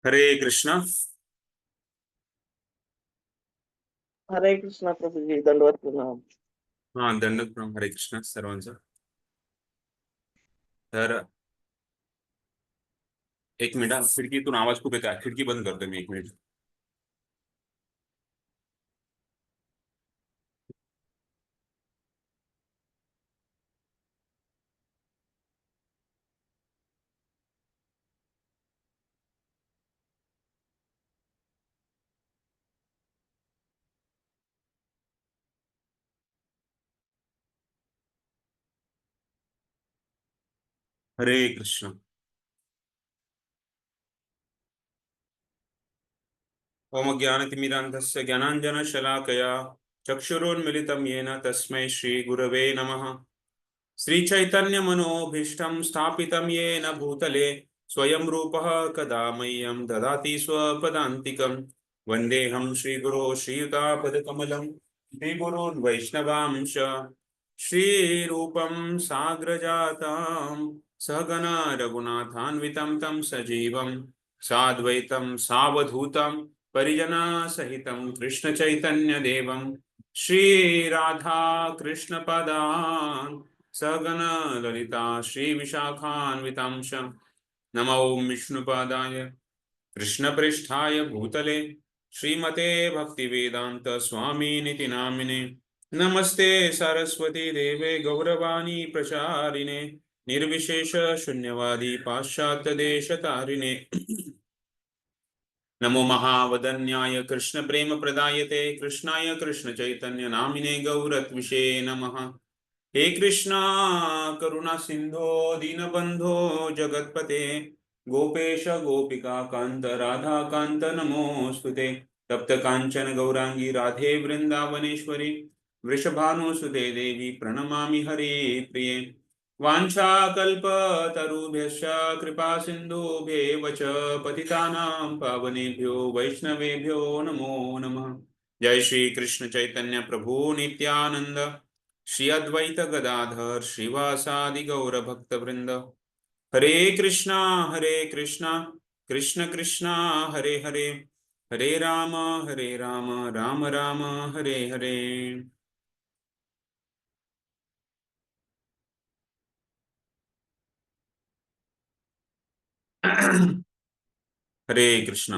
हरे कृष्णा. हरे कृष्णा प्रभूजी, दंडवत प्रणाम. हा, दंडक प्रणाम. हरे कृष्णा सर्वांचं. तर एक मिनिट, खिडकीतून आवाज खूप येतो. खिडकी बंद करतो मी, एक मिनिट. हरे कृष्ण. ओम ज्ञानतिमिरान्धस्य ज्ञानाञ्जनशलाकया चक्षुरुन्मिलितं येन तस्मै श्रीगुरवे नमः. श्रीचैतन्यमनोभीष्टं स्थापितं येन भूतले स्वयं रूपः कदा मह्यं ददाति स्वपदान्तिकं. वन्देऽहं श्रीगुरो श्रीयुतापदकमलं श्रीगुरून् वैष्णवांश श्रीरूपं साग्रजातं सहगणा रघुनाथान्वितं तं सजीवं साद्वैतं सावधूतं परिजनसहितं कृष्णचैतन्यदेवं श्रीराधा कृष्णपदान् सगण ललिता श्रीविशाखान्वितांश. नमो विष्णुपादाय कृष्णप्रेष्ठाय भूतले श्रीमते भक्तिवेदांत स्वामिनिति नामिने. नमस्ते सरस्वती देवे गौरवाणी प्रचारिणे निर्विशेष शून्यवादी पाश्चात्य देशतारिणे. नमो महावदन्याय कृष्ण प्रेम प्रदायते कृष्णाय कृष्ण चैतन्य नामिने गौरत्विषे नमः. हे कृष्णा करुणा सिंधो दीनबंधो जगतपते गोपेश गोपिका कांत राधा कांत नमोस्तुते. तप्त कांचन गौरांगी राधे वृंदावनेश्वरी वृषभानुसुते देवी प्रणमामि हरे प्रिये. वाञ्छाकल्पतरुभ्यश्च कृपा सिन्धुभ्येव च पतितानां पावनेभ्यो वैष्णवेभ्यो नमो नमः. जय श्री कृष्ण चैतन्य प्रभु नित्यानंद श्री अद्वैत गदाधर श्रीवासादि गौर भक्त वृंद. हरे कृष्णा कृष्ण कृष्णा हरे हरे, हरे राम राम राम हरे हरे. हरे कृष्णा.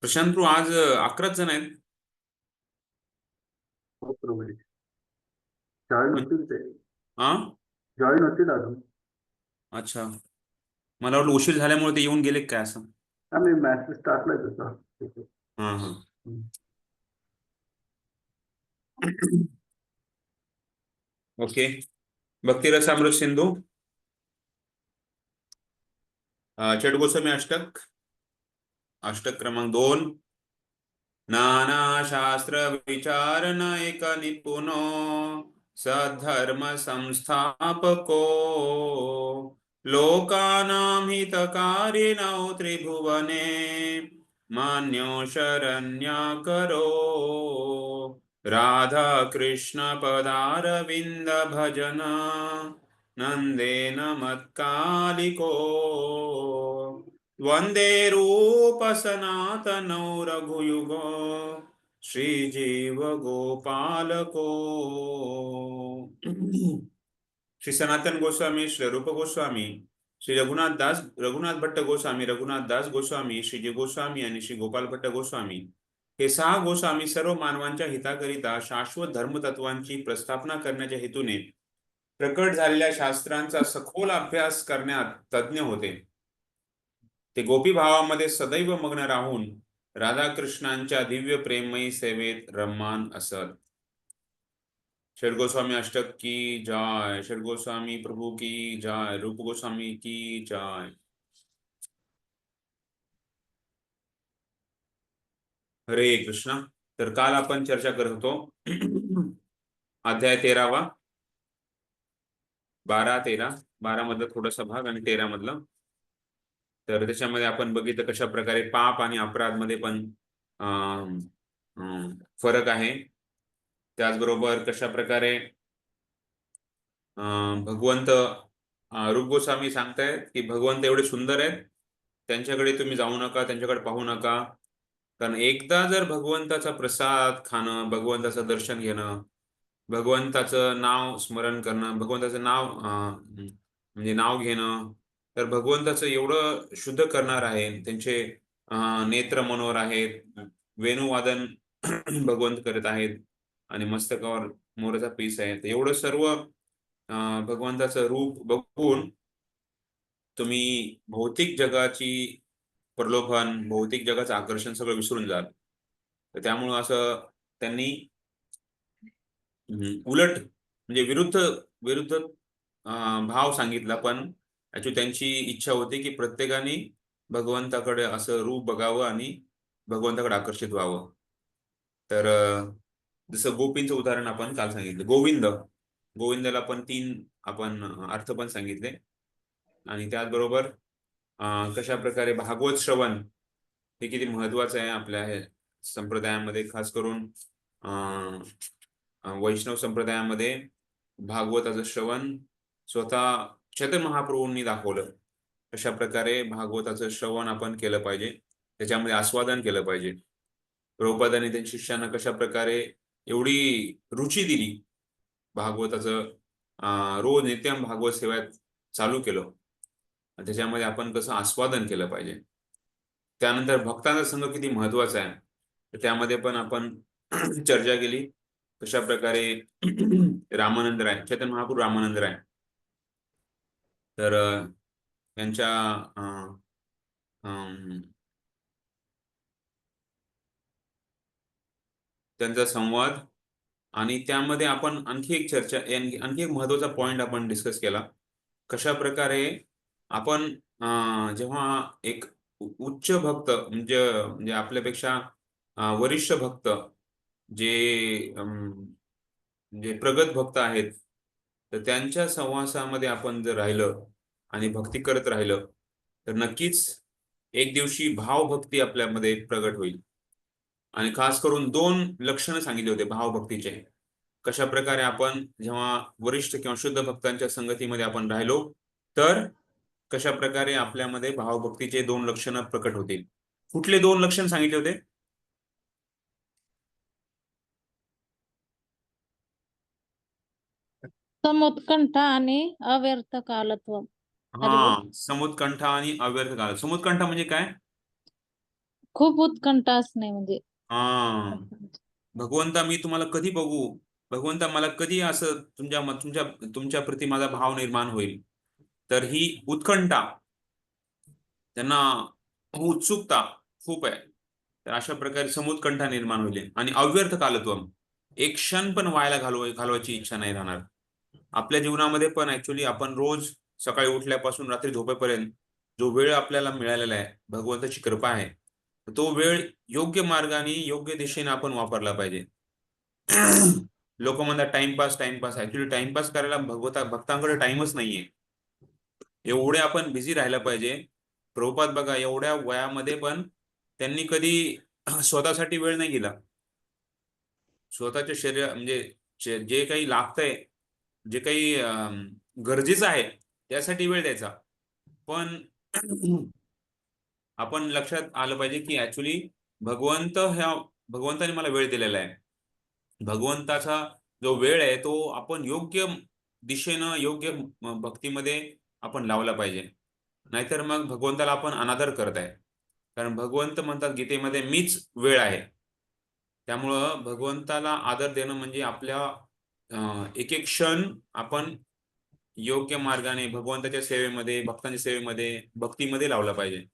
प्रशांत, आज 11 जण आहेत. हो प्रभू. जॉईन होतील ते. हा, जॉईन होतील अजून. अच्छा. मला वाटलं उशीर झाल्यामुळे ते येऊन गेले काय असं. आम्ही मॅसेज टाकलाय तसा. हा हा. ओके. भक्तिरसामृत सिंधू चट गोस्वामी अष्टक क्रमांक 2. नाना शास्त्र विचारण एक निपुनो सद्धर्म संस्थापको लोकानां हितकारिणौ त्रिभुवने मान्यो शरण्याकरो. राधा कृष्ण पदारविंद भजन नंदेन मत्कालिको. वंदे रूप सनातनौ रघुयुगो श्रीजीव गोपालको. श्री सनातन गोस्वामी, श्री रूप गोस्वामी, श्री रघुनाथ भट्ट गोस्वामी, रघुनाथ दास गोस्वामी, श्रीजी गोस्वामी आणि श्री गोपाल भट्ट गोस्वामी हे 6 गोस्वामी सर्व मानवांच्या हिताकरिता शाश्वत धर्मतत्वांची प्रस्थापना करण्याच्या हेतूने प्रकट झालेल्या शास्त्रांचा सखोल अभ्यास करण्यात तज्ञ होते. ते गोपी भावामध्ये सदैव मग्न राहून राधाकृष्णांच्या दिव्य प्रेममयी सेवेत रममान असत. षडगोस्वामी अष्टक की जय, षडगोस्वामी प्रभू की जय, रूप गोस्वामी की जय. हरे कृष्णा. तर काल आपण चर्चा करत होतो अध्याय 13वा, 12 मधला थोडासा भाग आणि 13 मधला. तर त्याच्यामध्ये आपण बघितलं कशा प्रकारे पाप आणि अपराध मध्ये पण फरक आहे. त्याचबरोबर कशा प्रकारे भगवंत रूप गोस्वामी सांगतायत की भगवंत एवढे सुंदर आहेत त्यांच्याकडे तुम्ही जाऊ नका, त्यांच्याकडे पाहू नका. कारण एकदा जर भगवंताचा प्रसाद खाणं, भगवंताचं दर्शन घेणं, भगवंताचं नाव स्मरण करणं, भगवंताचं नाव म्हणजे नाव घेणं, तर भगवंताचं एवढं शुद्ध करणार आहे. त्यांचे नेत्र मनोहर आहेत, वेणुवादन भगवंत करत आहेत आणि मस्तकावर मोराचा पीस आहे. तर एवढं सर्व भगवंताचं रूप बघून तुम्ही भौतिक जगाची प्रलोभन, भौतिक जगाचं आकर्षण सगळं विसरून जाल. तर त्यामुळं असं त्यांनी उलट म्हणजे विरुद्ध विरुद्ध भाव सांगितला. पण ऍक्च्युली त्यांची इच्छा होती की प्रत्येकाने भगवंताकडे असं रूप बघावं आणि भगवंताकडे आकर्षित व्हावं. तर जसं गोपींचं उदाहरण आपण काल सांगितलं. गोविंदाला पण 3 आपण अर्थ पण सांगितले. आणि त्याचबरोबर कशा प्रकारे भागवत श्रवण हे किती महत्वाचं आहे आपल्या हे संप्रदायामध्ये, खास करून वैष्णव संप्रदायामध्ये भागवताचं श्रवण स्वतः चैतन्य महाप्रभूंनी दाखवलं. कशा प्रकारे भागवताचं श्रवण आपण केलं पाहिजे, त्याच्यामध्ये आस्वादन केलं पाहिजे. प्रभुपादांनी त्यांच्या शिष्यांना कशा प्रकारे एवढी रुची दिली भागवताचं, रोज नित्यम भागवत सेवेत चालू केलं. त्याच्यामध्ये आपण कसं आस्वादन केलं पाहिजे. त्यानंतर भक्तांचा संघ किती महत्वाचा आहे, तर त्यामध्ये पण आपण चर्चा केली. कशा प्रकारे रामानंद राय, चैतन्य महाप्रभू रामानंद राय, तर त्यांच्या त्यांचा संवाद, आणि त्यामध्ये आपण आणखी एक चर्चा, आणखी एक महत्वाचा पॉइंट आपण डिस्कस केला. कशा प्रकारे आपण जेव्हा एक उच्च भक्त म्हणजे आपल्यापेक्षा वरिष्ठ भक्त, जे म्हणजे प्रगत भक्त आहेत, तर त्यांच्या सहवासामध्ये आपण जर राहिलं आणि भक्ती करत राहिलं, तर नक्कीच एक दिवशी भावभक्ती आपल्यामध्ये प्रगट होईल. आणि खास करून 2 लक्षणं सांगितले होते भावभक्तीचे. कशा प्रकारे आपण जेव्हा वरिष्ठ किंवा शुद्ध भक्तांच्या संगतीमध्ये आपण राहिलो, तर कशा प्रकारे आपल्यामध्ये भावभक्तीचे 2 लक्षणं प्रकट होतील. कुठले 2 लक्षण सांगितले होते? समुत्कंठ आणि अव्यर्थ कालत्व. समुत्कंठ आणि अव्यर्थ काल. समुत्कंठ म्हणजे काय? खूप उत्कंठ असणे म्हणजे. भगवंता मी तुम्हाला कधी बघू, भगवंता मला कधी असं तुमच्या प्रती माझा भाव निर्माण होईल. तर ही उत्कंठा, त्यांना उत्सुकता खूप आहे. तर अशा प्रकारे समुत्कंठा निर्माण होईल. आणि अव्यर्थ कालत्वम, एक क्षण पण व्हायला घालवायची इच्छा नाही राहणार. आपल्या जीवनामध्ये पण ऍक्च्युली आपण रोज सकाळी उठल्यापासून रात्री झोपेपर्यंत जो वेळ आपल्याला मिळालेला आहे, भगवंताची कृपा आहे, तो वेळ योग्य मार्गाने, योग्य दिशेने आपण वापरला पाहिजे. लोक म्हणतात टाइमपास. ऍक्च्युली टाइमपास करायला भक्तांकडे टाइमच नाहीये. एवढे आपण बिझी राहायला पाहिजे. प्रभुपाद बघा, एवढ्या वयामध्ये पण त्यांनी कधी स्वतःसाठी वेळ नाही दिला. स्वतःच्या शरीर म्हणजे जे काही लागतंय, जे काही गरजेचं आहे, त्यासाठी वेळ द्यायचा. पण आपण लक्षात आलं पाहिजे की ऍक्च्युली भगवंताने मला वेळ दिलेला आहे. भगवंताचा जो वेळ आहे तो आपण योग्य दिशेनं, योग्य भक्तीमध्ये आपण लावला पाहिजे. नाहीतर मग भगवंताला आपण अनादर करत आहे. कारण भगवंत म्हणतात गीतेमध्ये, मीच वेळ आहे. त्यामुळं भगवंताला आदर देणं म्हणजे आपल्या एक एक क्षण आपण योग्य मार्गाने भगवंताच्या सेवेमध्ये, भक्तांच्या सेवेमध्ये, भक्तीमध्ये लावला पाहिजे.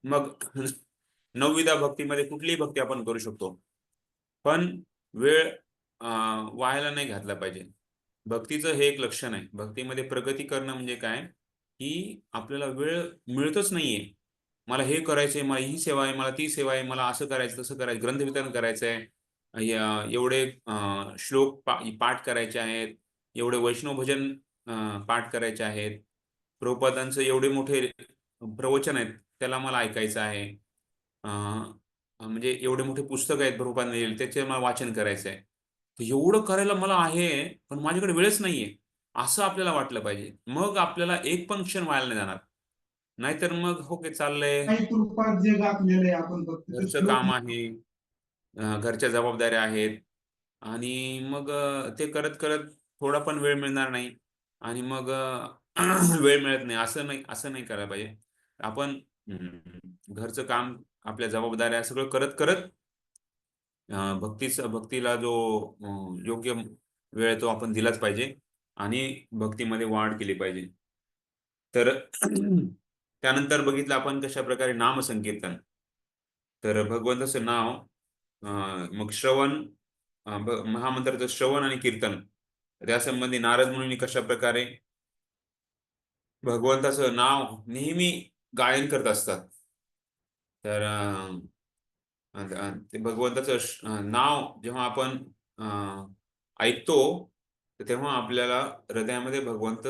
मग 9विधा भक्तीमध्ये कुठलीही भक्ती आपण करू शकतो, पण वेळ वायाला नाही घातला पाहिजे. भक्तीचं हे एक लक्षण आहे. भक्तीमध्ये प्रगती करणं म्हणजे काय, की आपल्याला वेळ मिळतच नाहीये. मला हे करायचंय, मला ही सेवा आहे, मला ती सेवा आहे, मला असं करायचं, तसं करायचं, ग्रंथ वितरण करायचं आहे, एवढे श्लोक पाठ करायचे आहेत, एवढे वैष्णव भजन पाठ करायचे आहेत, प्रभुपादांचं एवढे मोठे प्रवचन आहेत, त्याला मला ऐकायचं आहे, म्हणजे एवढे मोठे पुस्तक आहेत प्रभुपादांनी लिहिलेले, त्याचे मला वाचन करायचं आहे. तर एवढं करायला मला आहे, पण माझ्याकडे वेळच नाहीये, असं आपल्याला वाटलं पाहिजे. मग आपल्याला एक पण क्षण व्हायला नाही जाणार. नाहीतर मग हो की चाललंय, काही रूपात जे गाठलेलं आहे आपण फक्त ते घरचं slow काम आहे, घरच्या जबाबदाऱ्या आहेत आणि मग ते करत करत थोडा पण वेळ मिळणार नाही आणि मग वेळ मिळत नाही असं नाही करायला पाहिजे. आपण घरचं काम, आपल्या जबाबदाऱ्या सगळं करत करत भक्तीला जो योग्य वेळ आहे तो आपण दिलाच पाहिजे आणि भक्तीमध्ये वाढ केली पाहिजे. तर त्यानंतर बघितलं आपण कशा प्रकारे नामसंकीर्तन. तर भगवंताचं नाव मग श्रवण, महामंत्राचं श्रवण आणि कीर्तन त्यासंबंधी नारद मुनींनी कशा प्रकारे भगवंताचं नाव नेहमी गायन करत असतात. तर ते भगवंताचं नाव जेव्हा आपण ऐकतो तर तेव्हा आपल्याला हृदयामध्ये भगवंत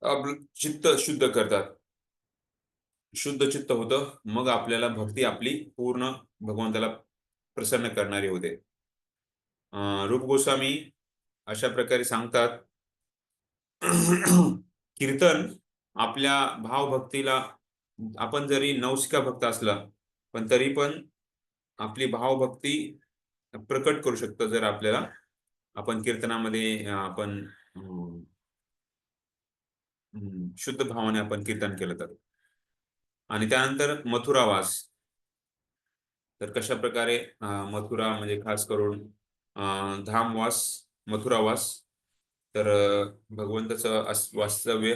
आपलं चित्त शुद्ध करतात. शुद्ध चित्त होतं, मग आपल्याला भक्ती आपली पूर्ण भगवंताला प्रसन्न करणारी होते. रूप गोस्वामी अशा प्रकारे सांगतात कीर्तन आपल्या भावभक्तीला, आपण जरी नवसिका भक्त असला पण तरी पण आपली भावभक्ती प्रकट करू शकतो जर आपल्याला आपण कीर्तनामध्ये आपण शुद्ध भावाने आपण कीर्तन केलं तर. आणि त्यानंतर मथुरावास. तर कशा प्रकारे मथुरा म्हणजे खास करून धामवास, मथुरावास. तर भगवंताचं वास्तव्य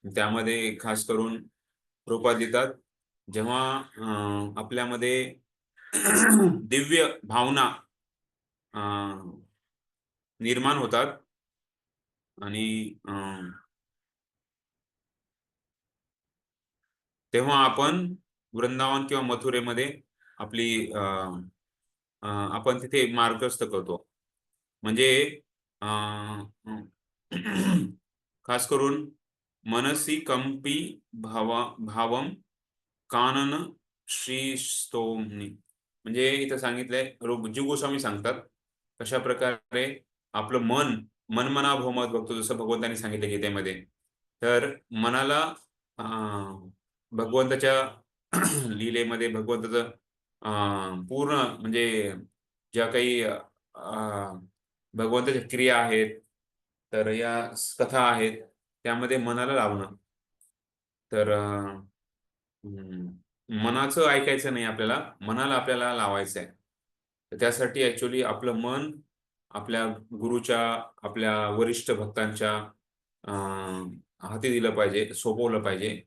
त्यामध्ये खास करून रूपात येतात जेव्हा आपल्यामध्ये दिव्य भावना निर्माण होतात आणि तेव्हा आपण वृंदावन किंवा मथुरेमध्ये आपली आपण तिथे मार्गस्थ करतो. म्हणजे खास करून मनसी कंपी भावम कानन श्रीस्तोमनी. म्हणजे इथं सांगितलंय, जीव गोस्वामी सांगतात कशा प्रकारे आपलं मनमना मत बघतो, जसं भगवंतांनी सांगितलं गीतेमध्ये. तर मनाला भगवंताच्या लीलेमध्ये भगवंताचं पूर्ण म्हणजे ज्या काही भगवंताच्या क्रिया आहेत, तर या कथा आहेत, त्यामध्ये मनाला लावणं. तर मनाचं ऐकायचं नाही आपल्याला, मनाला आपल्याला लावायचं आहे. तर त्यासाठी ऍक्च्युली आपलं मन आपल्या गुरुच्या, आपल्या वरिष्ठ भक्तांच्या हाती दिलं पाहिजे, सोपवलं पाहिजे,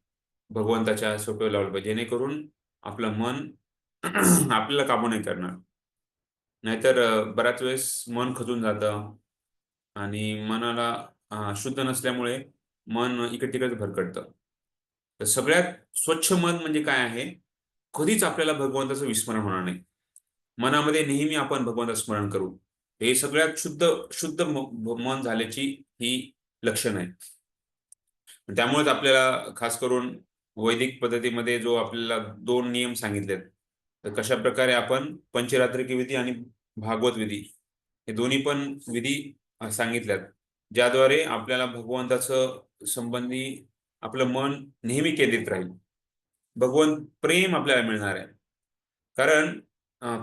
भगवंताच्या सोपे लावलं पाहिजे, जेणेकरून आपलं मन आपल्याला काबू नाही करणार. नाहीतर बऱ्याच वेळेस मन खचून जातं आणि मनाला शुद्ध नसल्यामुळे मन इकडे तिकडे भरकटतं. तर सगळ्यात स्वच्छ मन म्हणजे काय आहे, कधीच आपल्याला भगवंताचं विस्मरण होणार नाही. मनामध्ये नेहमी आपण भगवंताचं स्मरण करू. हे सगळ्यात शुद्ध मन झाल्याची ही लक्षण आहे. त्यामुळेच आपल्याला खास करून वैदिक पद्धतीमध्ये जो आपल्याला 2 नियम सांगितलेत, तर कशा प्रकारे आपण पंचरात्रिक विधी आणि भागवत विधी हे दोन्ही पण विधी सांगितल्यात, ज्याद्वारे आपल्याला भगवंताचं संबंधी आपलं मन नेहमी केंद्रित राहील. भगवंत प्रेम आपल्याला मिळणार आहे. कारण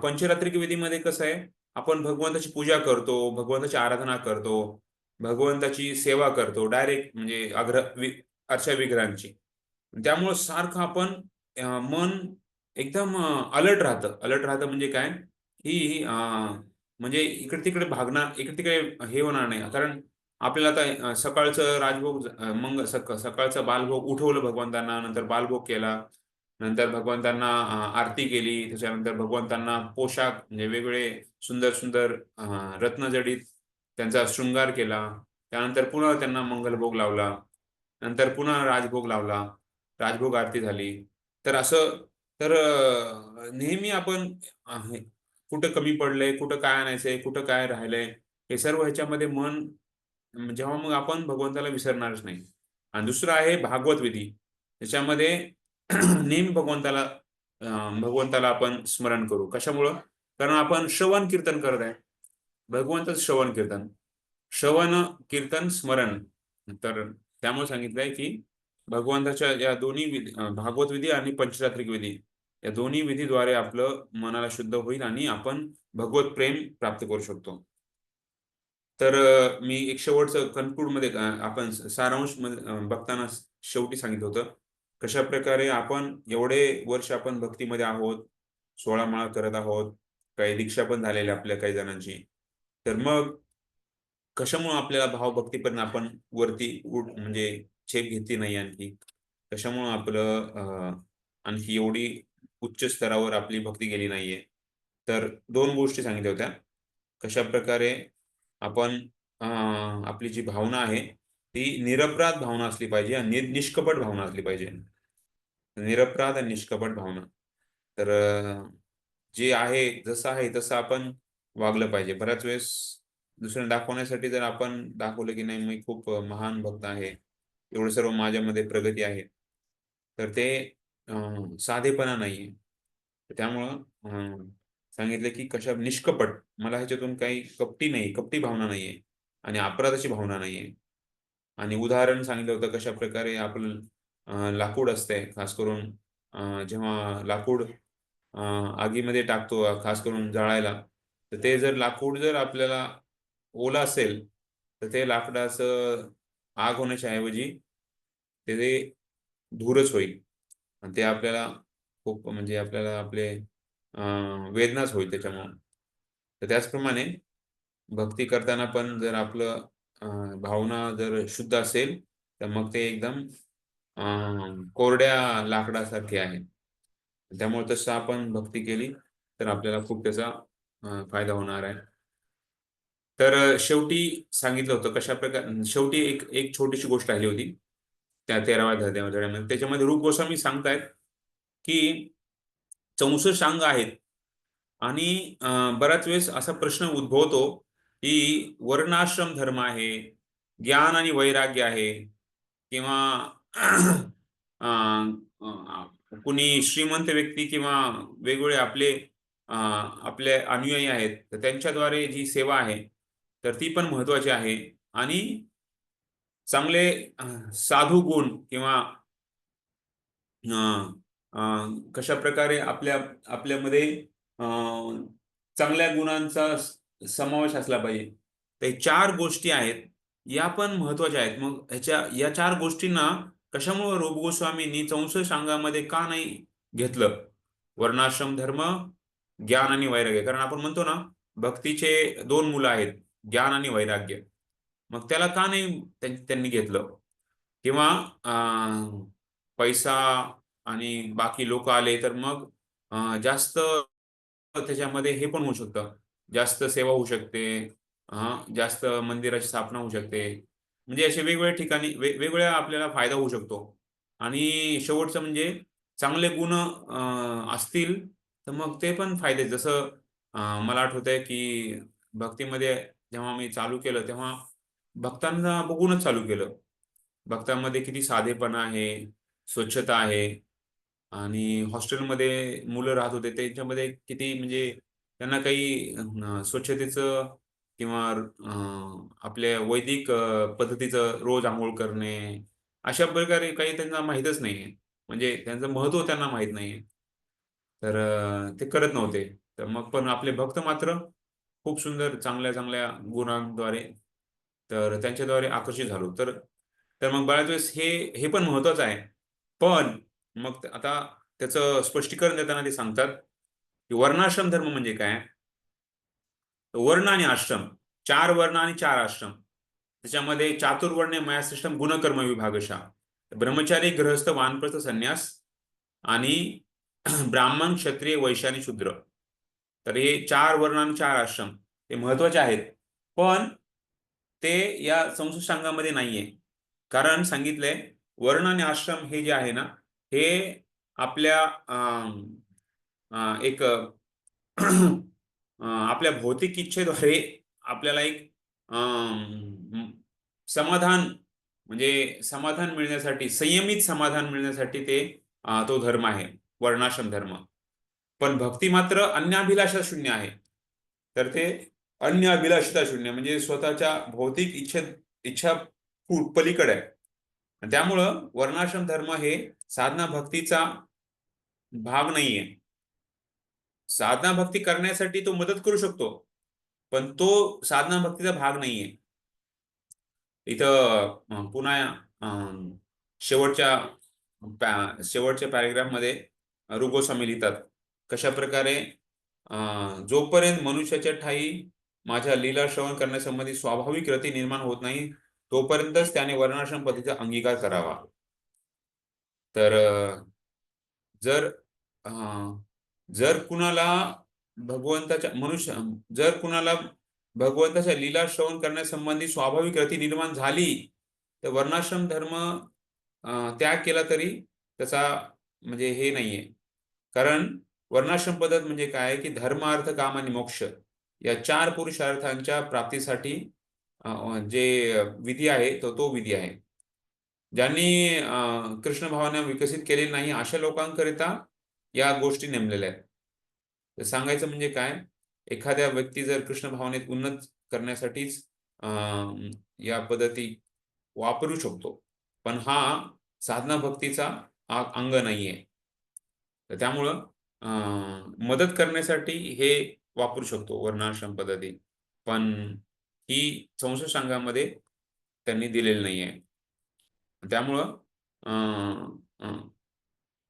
पंचरात्रिक विधीमध्ये कसं आहे, आपण भगवंताची पूजा करतो, भगवंताची आराधना करतो, भगवंताची सेवा करतो डायरेक्ट, म्हणजे अर्चा विग्रहांची. त्यामुळे सारखं आपण मन एकदम अलर्ट राहतं म्हणजे काय, की म्हणजे इकडे तिकडे भागणार, इकडे तिकडे हे होणार नाही. कारण आपल्याला आता सकाळचं राजभोग, मग सकाळचं बालभोग उठवलं भगवंतांना, नंतर बालभोग केला, नंतर भगवंतांना आरती केली, त्याच्यानंतर भगवंतांना पोशाख म्हणजे वेगवेगळे सुंदर सुंदर रत्नजडित त्यांचा शृंगार केला, त्यानंतर पुन्हा त्यांना मंगलभोग लावला, नंतर पुन्हा राजभोग लावला, राजभोग आरती झाली. तर असं तर नेहमी आपण कुठं कमी पडलंय, कुठं काय आणायचंय, कुठं काय राहिलंय, हे सर्व ह्याच्यामध्ये मन, जेव्हा मग आपण भगवंताला विसरणारच नाही. आणि दुसरं आहे भागवत विधी. त्याच्यामध्ये नेहमी भगवंताला आपण स्मरण करू. कशामुळं? कारण आपण श्रवण कीर्तन करत आहे, भगवंतच श्रवण कीर्तन, श्रवण कीर्तन स्मरण. तर त्यामुळे सांगितलंय की भगवंताच्या या दोन्ही विधी भागवत विधी आणि पंचरात्रिक विधी या दोन्ही विधीद्वारे आपलं मनाला शुद्ध होईल आणि आपण भगवत प्रेम प्राप्त करू शकतो. तर मी एक शेवटचं कन्क्लूड मध्ये आपण सारांश मध्ये बघताना शेवटी सांगितलं होतं कशा प्रकारे आपण एवढे वर्ष आपण भक्तीमध्ये आहोत, 16 माळा करत आहोत, काही दीक्षा पण झालेल्या आपल्या काही जणांची. तर मग कशामुळे आपल्याला भावभक्तीपर्यंत आपण वरती म्हणजे झेप घेतली नाही आणखी, कशामुळे आपलं आणखी एवढी उच्च स्तरावर आपली भक्ती गेली नाहीये. तर 2 गोष्टी सांगितल्या होत्या. कशा प्रकारे आपण आपली जी भावना आहे ती निरपराध भावना असली पाहिजे आणि निष्कपट भावना असली पाहिजे. निरपराध आणि निष्कपट भावना. तर जे आहे जसं आहे तसं आपण वागलं पाहिजे. बऱ्याच वेळेस दुसऱ्यांना दाखवण्यासाठी जर आपण दाखवलं की नाही मी खूप महान भक्त आहे, एवढं सर्व माझ्यामध्ये प्रगती आहे, तर ते साधेपणा नाहीये. त्यामुळं सांगितलं की कशा निष्कपट, मला ह्याच्यातून काही कपटी नाही, कपटी भावना नाहीये आणि अपराधाची भावना नाहीये. आणि उदाहरण सांगितलं होतं कशा प्रकारे आपलं लाकूड असतंय, खास करून जेव्हा लाकूड आगीमध्ये टाकतो खास करून जाळायला, तर ते जर लाकूड जर आपल्याला ओलं असेल, तर ते लाकडाचं आग होण्याच्या ऐवजी ते धूरच होईल आणि ते आपल्याला खूप म्हणजे आपल्याला आपले वेदनाच होईल त्याच्यामुळं. तर त्याचप्रमाणे भक्ती करताना पण जर आपलं भावना जर शुद्ध असेल, तर मग ते एकदम कोरड्या लाकडासारखे आहे. त्यामुळे तसं आपण भक्ती केली, तर आपल्याला खूप त्याचा फायदा होणार आहे. तर शेवटी सांगितलं होतं कशाप्रकारे शेवटी एक एक छोटीशी गोष्ट राहिली होती, त्या 13व्या धड्यामध्ये. त्याच्यामध्ये रूप गोस्वामी सांगतायत, की 64 अंग आहेत आणि बऱ्याच वेळेस असा प्रश्न उद्भवतो, की वर्णाश्रम धर्म आहे, ज्ञान आणि वैराग्य आहे किंवा अ, कुणी श्रीमंत व्यक्ती किंवा वेगवेगळे आपले आपले अनुयायी आहेत, तर त्यांच्याद्वारे जी सेवा आहे, तर ती पण महत्त्वाची आहे आणि चांगले साधू गुण किंवा अ, अ, कशाप्रकारे आपल्यामध्ये अ, चांगल्या गुणांचा समावेश असला पाहिजे. तर हे 4 गोष्टी आहेत, या पण महत्त्वाच्या आहेत. मग या 4 गोष्टींना कशामुळे रूप गोस्वामींनी 64 अंगामध्ये का नाही घेतलं? वर्णाश्रम धर्म, ज्ञान आणि वैराग्य. कारण आपण म्हणतो ना, भक्तीचे 2 मुलं आहेत, ज्ञान आणि वैराग्य. मग त्याला का नाही त्यांनी घेतलं? किंवा पैसा आणि बाकी लोक आले तर मग जास्त त्याच्यामध्ये हे पण होऊ शकतं. जास्त सेवा होऊ शकते. जास्त मंदिराची स्थापना होऊ शकते. म्हणजे असे वेगवेगळ्या ठिकाणी वेगवेगळ्या आपल्याला फायदा होऊ शकतो. आणि शेवटचं म्हणजे चांगले गुण असतील तर मग ते पण फायदे जसं मला आठवतंय की भक्तीमध्ये जेव्हा मी चालू केलं तेव्हा भक्तांना बघूनच चालू केलं. भक्तांमध्ये किती साधेपणा आहे, स्वच्छता आहे आणि हॉस्टेलमध्ये मुलं राहत होते त्यांच्यामध्ये किती म्हणजे त्यांना काही स्वच्छतेचं किंवा आपल्या वैदिक पद्धतीचं रोज अंघोळ करणे, अशा प्रकारे काही त्यांना माहीतच नाहीये. म्हणजे त्यांचं महत्त्व त्यांना माहीत नाहीये. तर ते करत नव्हते. तर मग पण आपले भक्त मात्र खूप सुंदर चांगल्या-चांगल्या गुणांद्वारे तर त्यांच्याद्वारे आकर्षित झालो. तर तर मग बऱ्याच वेळेस हे पण महत्त्वाचं आहे. पण मग आता त्याचं स्पष्टीकरण देताना ते सांगतात, की वर्णाश्रम धर्म म्हणजे काय? वर्ण आणि आश्रम, 4 वर्ण आणि 4 आश्रम. त्याच्यामध्ये चातुर्वर्ण्य मयासृष्टम गुणकर्म विभागशः. ब्रह्मचारी, गृहस्थ, वानप्रस्थ, संन्यास आणि ब्राह्मण, क्षत्रिय, वैश्य आणि शूद्र. तर हे 4 वर्ण आणि 4 आश्रम हे महत्त्वाचे आहेत. पण ते या संस्कृतांगामध्ये नाहीये. कारण सांगितलंय वर्ण आणि आश्रम हे जे आहे ना, हे आपल्या एक आपल्या भौतिक इच्छेद्वारे आपल्याला एक समाधान म्हणजे समाधान मिळण्यासाठी, संयमित समाधान मिळण्यासाठी ते तो धर्म आहे, वर्णाश्रम धर्म. पण भक्ती मात्र अन्याभिलाषा शून्य आहे. तर ते अन्य अभिलाषिता शून्य म्हणजे स्वतःच्या भौतिक इच्छा पलीकडे आहे. आणि त्यामुळं वर्णाश्रम धर्म हे साधना भक्तीचा भाग नाहीये. साधना भक्ती करण्यासाठी तो मदत करू शकतो, पण तो साधना भक्तीचा भाग नाहीये. इथं पुन्हा शेवटच्या पॅरेग्राफ मध्ये रुगोस्वामी लिहितात, कशा प्रकारे जोपर्यंत मनुष्याच्या ठायी माझ्या लीला श्रवण करण्यासंबंधी स्वाभाविक रती निर्माण होत नाही, तोपर्यंतच त्याने वर्णाश्रम पद्धतीचा अंगीकार करावा. तर जर जर कुणाला भगवंताच्या लीला श्रवण करण्यासंबंधी स्वाभाविक रती निर्माण झाली, तर वर्णाश्रम धर्म त्याग केला तरी त्याचा म्हणजे हे नाहीये. कारण वर्णाश्रम पद्धत म्हणजे काय की धर्म, अर्थ, काम आणि मोक्ष या 4 पुरुषार्थांच्या प्राप्तीसाठी जे विधी आहे तो विधी आहे. ज्यांनी कृष्ण भावना विकसित केलेली नाही अशा लोकांकरिता या गोष्टी नेमलेल्या आहेत. तर सांगायचं म्हणजे काय, एखाद्या व्यक्ती जर कृष्ण भावनेत उन्नत करण्यासाठीच या पद्धती वापरू शकतो, पण हा साधना भक्तीचा अंग नाहीये. तर त्यामुळं मदत करण्यासाठी हे वापरू शकतो वर्णाश्रम पद्धती, पण ही संस्कृत संघामध्ये त्यांनी दिलेली नाहीये. त्यामुळं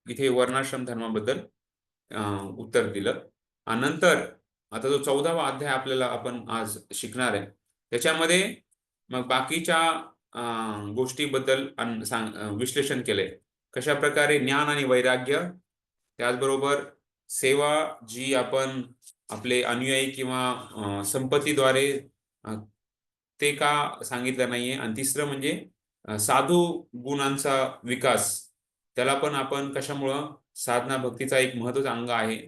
इथे वर्णाश्रम धर्माबद्दल उत्तर दिलं. आणि नंतर आता जो 14वा अध्याय आपल्याला आपण आज शिकणार आहे, त्याच्यामध्ये मग बाकीच्या गोष्टीबद्दल विश्लेषण केलंय. कशा प्रकारे ज्ञान आणि वैराग्य, त्याचबरोबर सेवा जी आपण आपले अनुयायी किंवा संपत्तीद्वारे ते का सांगितलं नाहीये. आणि तिसरं म्हणजे साधू गुणांचा विकास, त्याला पण आपण कशामुळं साधना भक्तीचा एक महत्त्वाचा अंग आहे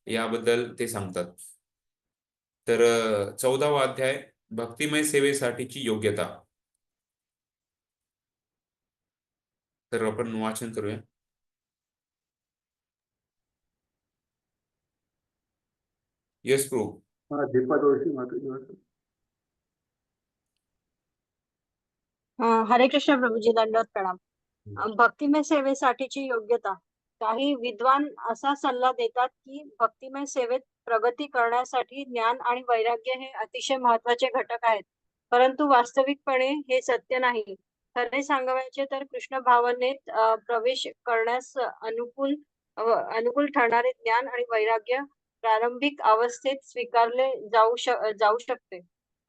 याबद्दल ते सांगतात. तर 14वा अध्याय भक्तिमय सेवेसाठीची योग्यता. तर आपण वाचन करूया. यस प्रभू. हा, दीपा जोशी माताजी. हरे कृष्ण प्रभूजी, दंडवत प्रणाम. भक्तिमय सेवेसाठीची योग्यता. काही विद्वान असा सल्ला देतात की भक्तिमय सेवेत प्रगती करण्यासाठी ज्ञान आणि वैराग्य हे अतिशय महत्वाचे घटक आहेत, परंतु वास्तविकपणे हे सत्य नाही. खरे सांगायचे तर कृष्ण भावनेत प्रवेश करण्यास अनुकूल ठरणारे ज्ञान आणि वैराग्य प्रारंभिक अवस्थेत स्वीकारले जाऊ शकते,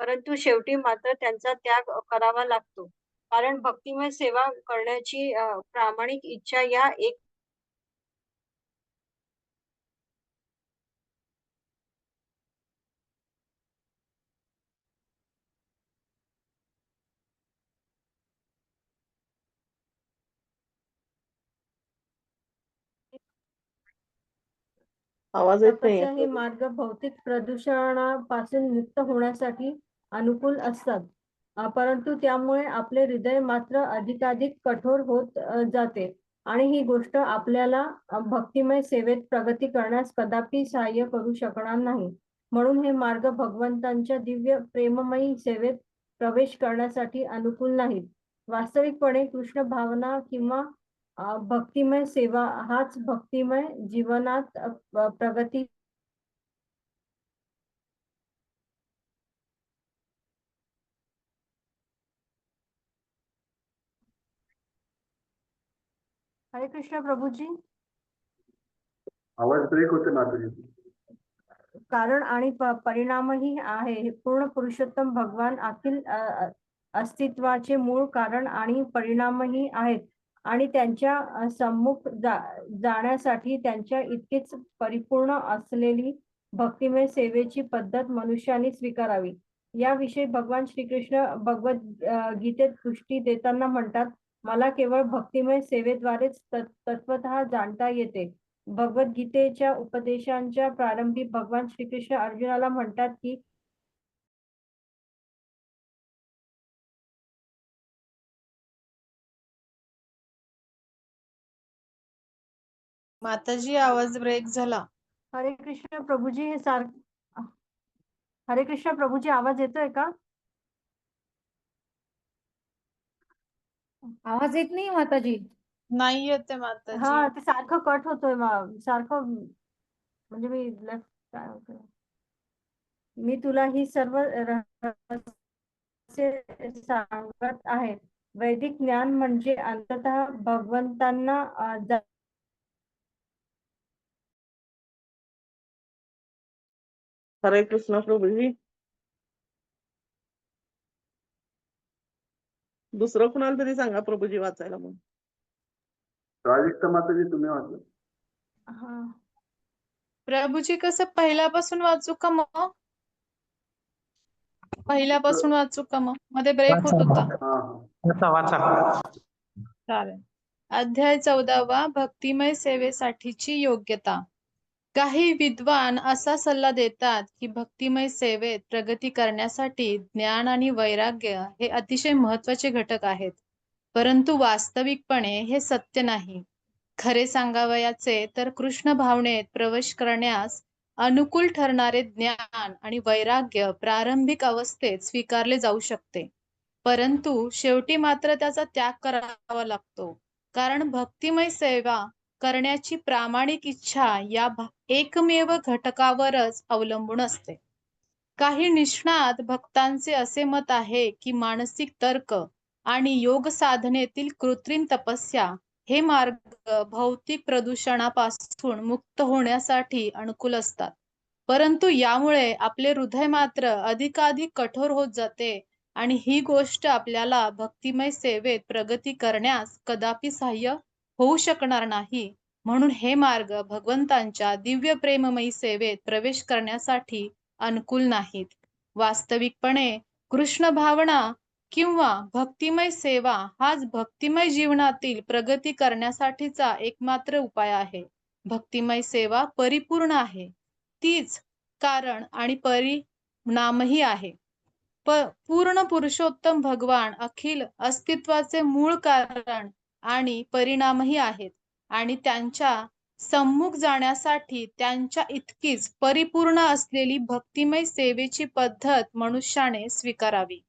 परंतु शेवटी मात्र त्यांचा त्याग करावा लागतो. कारण भक्तिमय सेवा करण्याची प्रामाणिक इच्छा या एक आवाज येत तपस्या हे नाही. मार्ग भौतिक प्रदूषणापासून मुक्त होण्यासाठी अनुकूल असतात, परंतु त्यामुळे आपले हृदय मात्र अधिकाधिक कठोर होत जाते आणि ही गोष्ट आपल्याला भक्तिमय सेवेत प्रगती करण्यास कदापि सहाय्य करू शकणार नाही. म्हणून हे मार्ग भगवंतांच्या दिव्य प्रेममयी सेवेत प्रवेश करण्यासाठी अनुकूल नाहीत. वास्तविकपणे कृष्ण भावना किंवा भक्तिमय सेवा हाच भक्तिमय जीवनात प्रगती हरे कृष्ण प्रभूजी. आवाज ब्रेक होते माताजी. कारण आणि परिणामही आहे. हे पूर्ण पुरुषोत्तम भगवान अखिल अस्तित्वाचे मूळ कारण आणि परिणामही आहेत आणि त्यांच्या सम्मुख जाण्यासाठी त्यांच्या इतकेच परिपूर्ण असलेली भक्तिमय सेवेची पद्धत मनुष्याने स्वीकारावी. याविषयी भगवान श्रीकृष्ण भगवत गीतेत पुष्टी देताना म्हणतात, मला केवळ भक्तिमय सेवेद्वारेच तत्वतः जाणता येते. भगवद्गीतेच्या उपदेशांच्या प्रारंभी भगवान श्रीकृष्ण अर्जुनाला म्हणतात की माताजी, आवाज ब्रेक झाला. हरे कृष्ण प्रभूजी, हरे कृष्ण प्रभूजी, आवाज येतोय का? आवाज येत नाही माताजी. नाही येते माताजी. हा ते सारखं कट होतोय सारखं, म्हणजे काय होतंय, मी तुला ही सर्व रहस्य सांगत आहे. वैदिक ज्ञान म्हणजे अंततः भगवंतांना हरे कृष्ण प्रभूजी. दुसरं कुणाला तरी सांगा प्रभूजी वाचायला मग. प्राजक्ता माताजी तुम्ही वाचलं. हा प्रभूजी कसं पहिल्यापासून वाचू का मग? पहिल्यापासून वाचू का मग? मध्ये ब्रेक होत होता. चालेल. अध्याय 14वा, भक्तिमय सेवेसाठीची योग्यता. काही विद्वान असा सल्ला देतात की भक्तिमय सेवेत प्रगती करण्यासाठी ज्ञान आणि वैराग्य हे अतिशय महत्त्वाचे घटक आहेत. परंतु वास्तविकपणे हे सत्य नाही. खरे सांगावयाचे तर कृष्ण भावनेत प्रवेश करण्यास अनुकूल ठरणारे ज्ञान आणि वैराग्य प्रारंभिक अवस्थेत स्वीकारले जाऊ शकते. परंतु शेवटी मात्र त्याचा त्याग करावा लागतो. कारण भक्तिमय सेवा करण्याची प्रामाणिक इच्छा या एकमेव घटकावरच अवलंबून असते. काही निष्णात भक्तांचे असे मत आहे की मानसिक तर्क आणि योग साधनेतील कृत्रिम तपस्या हे मार्ग भौतिक प्रदूषणापासून मुक्त होण्यासाठी अनुकूल असतात. परंतु यामुळे आपले हृदय मात्र अधिकाधिक कठोर होत जाते आणि ही गोष्ट आपल्याला भक्तिमय सेवेत प्रगती करण्यास कदापि सहाय्य होऊ शकणार नाही. म्हणून हे मार्ग भगवंतांच्या दिव्य प्रेममयी सेवेत प्रवेश करण्यासाठी अनुकूल नाहीत. वास्तविकपणे कृष्ण भावना किंवा भक्तिमय सेवा हाच भक्तिमय जीवनातील प्रगती करण्यासाठीचा एकमात्र उपाय आहे. भक्तिमय सेवा परिपूर्ण आहे, तीच कारण आणि परिणामही आहे. पूर्ण पुरुषोत्तम भगवान अखिल अस्तित्वाचे मूळ कारण आणि परिणामही आहेत आणि त्यांच्या सम्मुख जाण्यासाठी त्यांच्या इतकीच परिपूर्ण असलेली भक्तिमय सेवेची पद्धत मनुष्याने स्वीकारावी.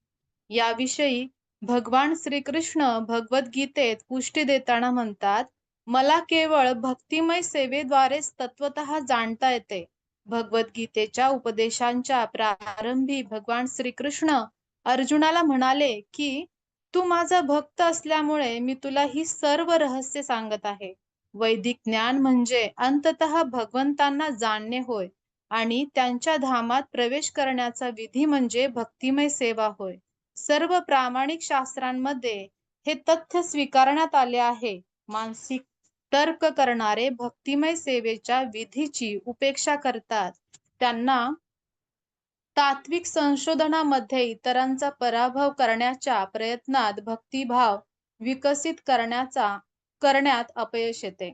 याविषयी भगवान श्रीकृष्ण भगवद्गीतेत पुष्टी देताना म्हणतात, मला केवळ भक्तिमय सेवेद्वारेच तत्वतः जाणता येते. भगवद्गीतेच्या उपदेशांच्या प्रारंभी भगवान श्रीकृष्ण अर्जुनाला म्हणाले की तू माझा भक्त असल्यामुळे मी तुला ही सर्व रहस्य सांगत आहे. वैदिक ज्ञान म्हणजे अंततः भगवंतांना जाणणे होय आणि त्यांच्या धामात प्रवेश करण्याचा विधी म्हणजे भक्तिमय सेवा होय. सर्व प्रामाणिक शास्त्रांमध्ये हे तथ्य स्वीकारण्यात आले आहे. मानसिक तर्क करणारे भक्तिमय सेवेच्या विधीची उपेक्षा करतात. त्यांना तात्विक संशोधनामध्ये इतरांचा पराभव करण्याच्या प्रयत्नात भक्तिभाव विकसित करण्यात अपयश येते.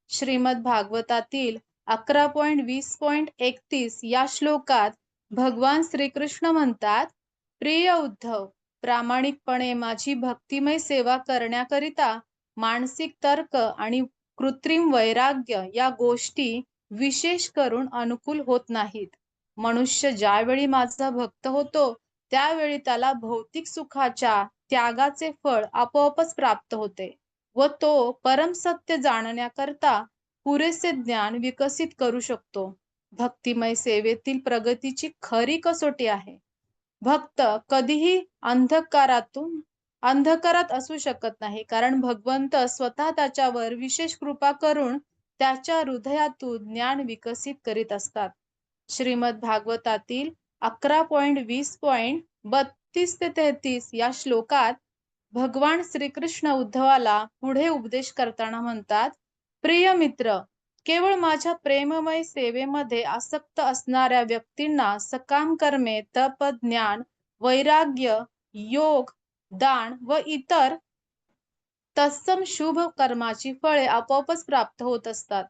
श्रीमद भागवतातील 11.20.31 या श्लोकात भगवान श्रीकृष्ण म्हणतात, प्रिय उद्धव, प्रामाणिकपणे माझी भक्तिमय सेवा करण्याकरिता मानसिक तर्क आणि कृत्रिम वैराग्य या गोष्टी विशेष करून अनुकूल होत नाहीत. मनुष्य ज्यावेळी माझा भक्त होतो त्यावेळी त्याला भौतिक सुखाच्या त्यागाचे फळ आपोआपच प्राप्त होते व तो परमसत्य जाणण्याकरता पुरेसे ज्ञान विकसित करू शकतो. भक्तिमय सेवेतील प्रगतीची खरी कसोटी आहे. भक्त कधीही अंधकारात असू शकत नाही, कारण भगवंत स्वतः त्याच्यावर विशेष कृपा करून त्याच्या हृदयातून ज्ञान विकसित करीत असतात. श्रीमद भागवतातील 11.20.32 ते 33 या श्लोकात भगवान श्रीकृष्ण उद्धवाला पुढे उपदेश करताना म्हणतात, प्रिय मित्र, केवळ माझ्या प्रेममय सेवेमध्ये आसक्त असणाऱ्या व्यक्तींना सकाम कर्मे, तप, ज्ञान, वैराग्य, योग, दान व इतर तत्सम शुभ कर्माची फळे आपोआपच प्राप्त होत असतात.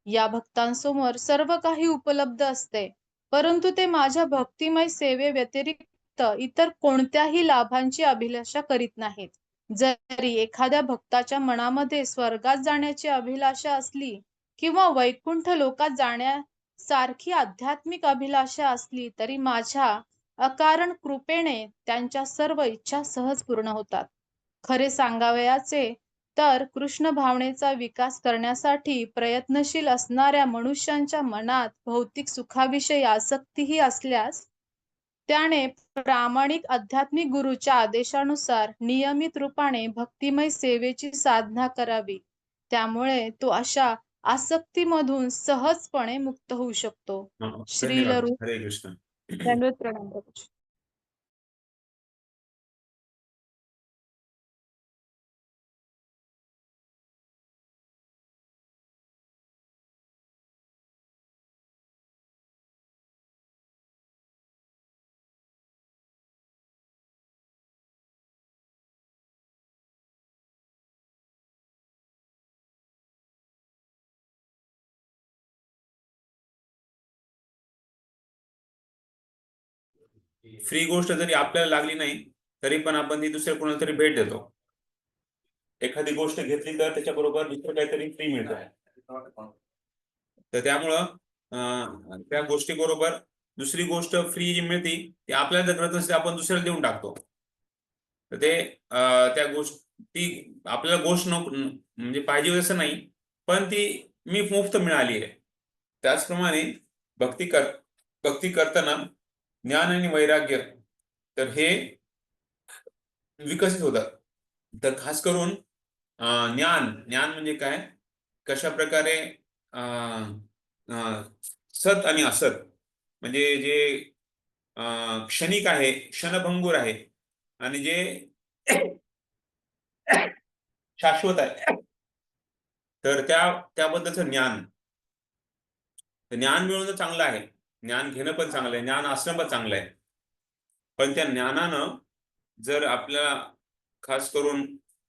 या भक्तांसमोर सर्व काही उपलब्ध असते, परंतु ते माझ्या भक्तिमय सेवे व्यतिरिक्त इतर कोणत्याही लाभांची अभिलाषा करीत नाहीत. जरी एखाद्या भक्ताच्या मनामध्ये स्वर्गात जाण्याची अभिलाषा असली किंवा वैकुंठ लोकात जाण्यासारखी आध्यात्मिक अभिलाषा असली तरी माझ्या अकारण कृपेने त्यांच्या सर्व इच्छा सहज पूर्ण होतात. खरे सांगावयाचे तर कृष्ण भावनेचा विकास करण्यासाठी प्रयत्नशील असणाऱ्या मनुष्यांच्या मनात भौतिक सुखाविषयी आसक्तीही असल्यास त्याने प्रामाणिक आध्यात्मिक गुरूच्या आदेशानुसार नियमित रूपाने भक्तिमय सेवेची साधना करावी. त्यामुळे तो अशा आसक्तीमधून सहजपणे मुक्त होऊ शकतो. श्री धन्यवाद. लरू हरे कृष्ण. दंडवत प्रणाम प्रभूजी. फ्री गोष्ट जरी आपल्याला लागली नाही तरी पण आपण ती दुसऱ्या कोणाला तरी भेट देतो. एखादी गोष्ट घेतली तर त्याच्याबरोबर दुसरं काहीतरी फ्री मिळतं. तर त्यामुळं त्या गोष्टीबरोबर दुसरी गोष्ट फ्री जी मिळते ती आपल्याला जर गरज नसते आपण दुसऱ्याला देऊन टाकतो. तर ते त्या गोष्टी आपल्याला गोष्ट नको म्हणजे पाहिजे असं नाही, पण ती मी मुफ्त मिळाली आहे. त्याचप्रमाणे भक्ती करताना ज्ञान आणि वैराग्य तर हे विकसित होतात. तर खास करून ज्ञान म्हणजे काय, कशा प्रकारे सत आणि असत म्हणजे जे क्षणिक आहे, क्षणभंगूर आहे आणि जे शाश्वत आहे, तर त्याबद्दलचं ज्ञान मिळवणं चांगलं आहे, ज्ञान घेणं पण चांगलं आहे, ज्ञान असणं पण चांगलं आहे. पण त्या ज्ञानानं जर आपल्याला खास करून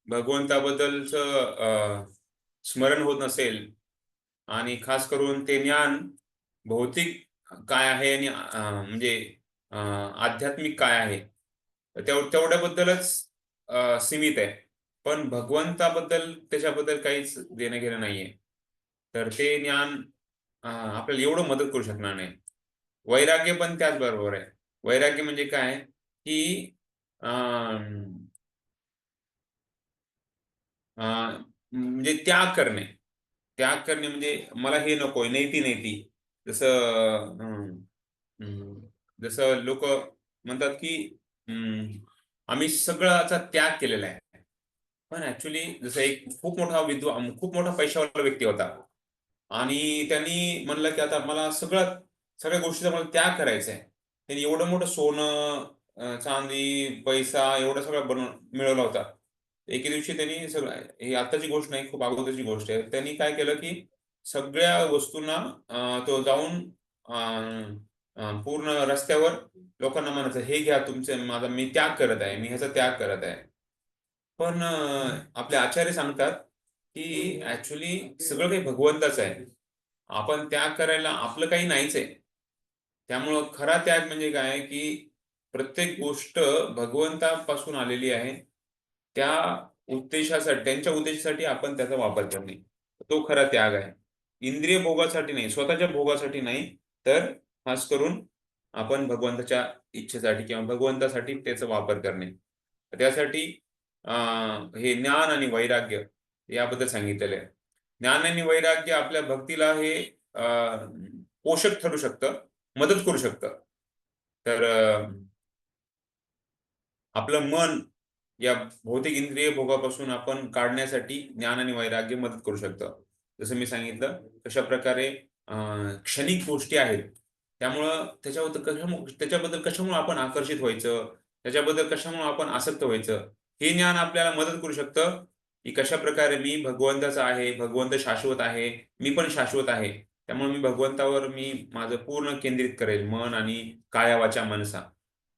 भगवंताबद्दलचं स्मरण होत नसेल आणि खास करून ते ज्ञान भौतिक काय आहे आणि म्हणजे आध्यात्मिक काय आहे तेवढ्याबद्दलच सीमित आहे, पण भगवंताबद्दल त्याच्याबद्दल काहीच देणं घेणं नाहीये. तर ते ज्ञान आपल्याला एवढं मदत करू शकणार नाही. वैराग्य पण त्याचबरोबर आहे. वैराग्य म्हणजे काय की म्हणजे त्याग करणे म्हणजे मला हे नकोय, नेती जसं लोक म्हणतात की आम्ही सगळ्याचा त्याग केलेला आहे. पण ऍक्च्युली जसं एक खूप मोठा पैशावाला व्यक्ती होता आणि त्यांनी म्हणलं की आता मला सगळ्या गोष्टीचा मला त्याग करायचा आहे. त्यांनी एवढं मोठं सोनं, चांदी, पैसा एवढं सगळं मिळवला होता. एके दिवशी त्यांनी सगळं, ही आताची गोष्ट नाही, खूप अगोदरची गोष्ट आहे, त्यांनी काय केलं की सगळ्या वस्तूंना तो जाऊन पूर्ण रस्त्यावर लोकांना म्हणायचं, हे घ्या तुमचं, मी त्याग करत आहे, मी ह्याचा त्याग करत आहे. पण आपले आचार्य सांगतात की ऍक्च्युली सगळं काही भगवंताचं आहे, आपण त्याग करायला आपलं काही नाहीच आहे. त्यामुळं खरा त्याग म्हणजे काय की प्रत्येक गोष्ट भगवंतापासून आलेली आहे, त्यांच्या उद्देशासाठी आपण त्याचा वापर करणे, तो खरा त्याग आहे. इंद्रिय भोगासाठी नाही, स्वतःच्या भोगासाठी नाही, तर खास करून आपण भगवंताच्या इच्छेसाठी किंवा भगवंतासाठी त्याचा वापर करणे. त्यासाठी हे ज्ञान आणि वैराग्य याबद्दल सांगितलेलं आहे. ज्ञान आणि वैराग्य आपल्या भक्तीला हे पोषक ठरू शकतं, मदत करू शकतं. तर आपलं मन या भौतिक इंद्रिय भोगापासून आपण काढण्यासाठी ज्ञान आणि वैराग्य मदत करू शकतं. जसं मी सांगितलं कशा प्रकारे क्षणिक गोष्टी आहेत, त्यामुळं त्याच्याबद्दल कशामुळे आपण आकर्षित व्हायचं, त्याच्याबद्दल कशामुळे आपण आसक्त व्हायचं, हे ज्ञान आपल्याला मदत करू शकतं की कशा प्रकारे मी भगवंताचा आहे, भगवंत शाश्वत आहे, मी पण शाश्वत आहे, त्यामुळे मी भगवंतावर माझं पूर्ण केंद्रित करेल, मन आणि काया वाचा मनसा.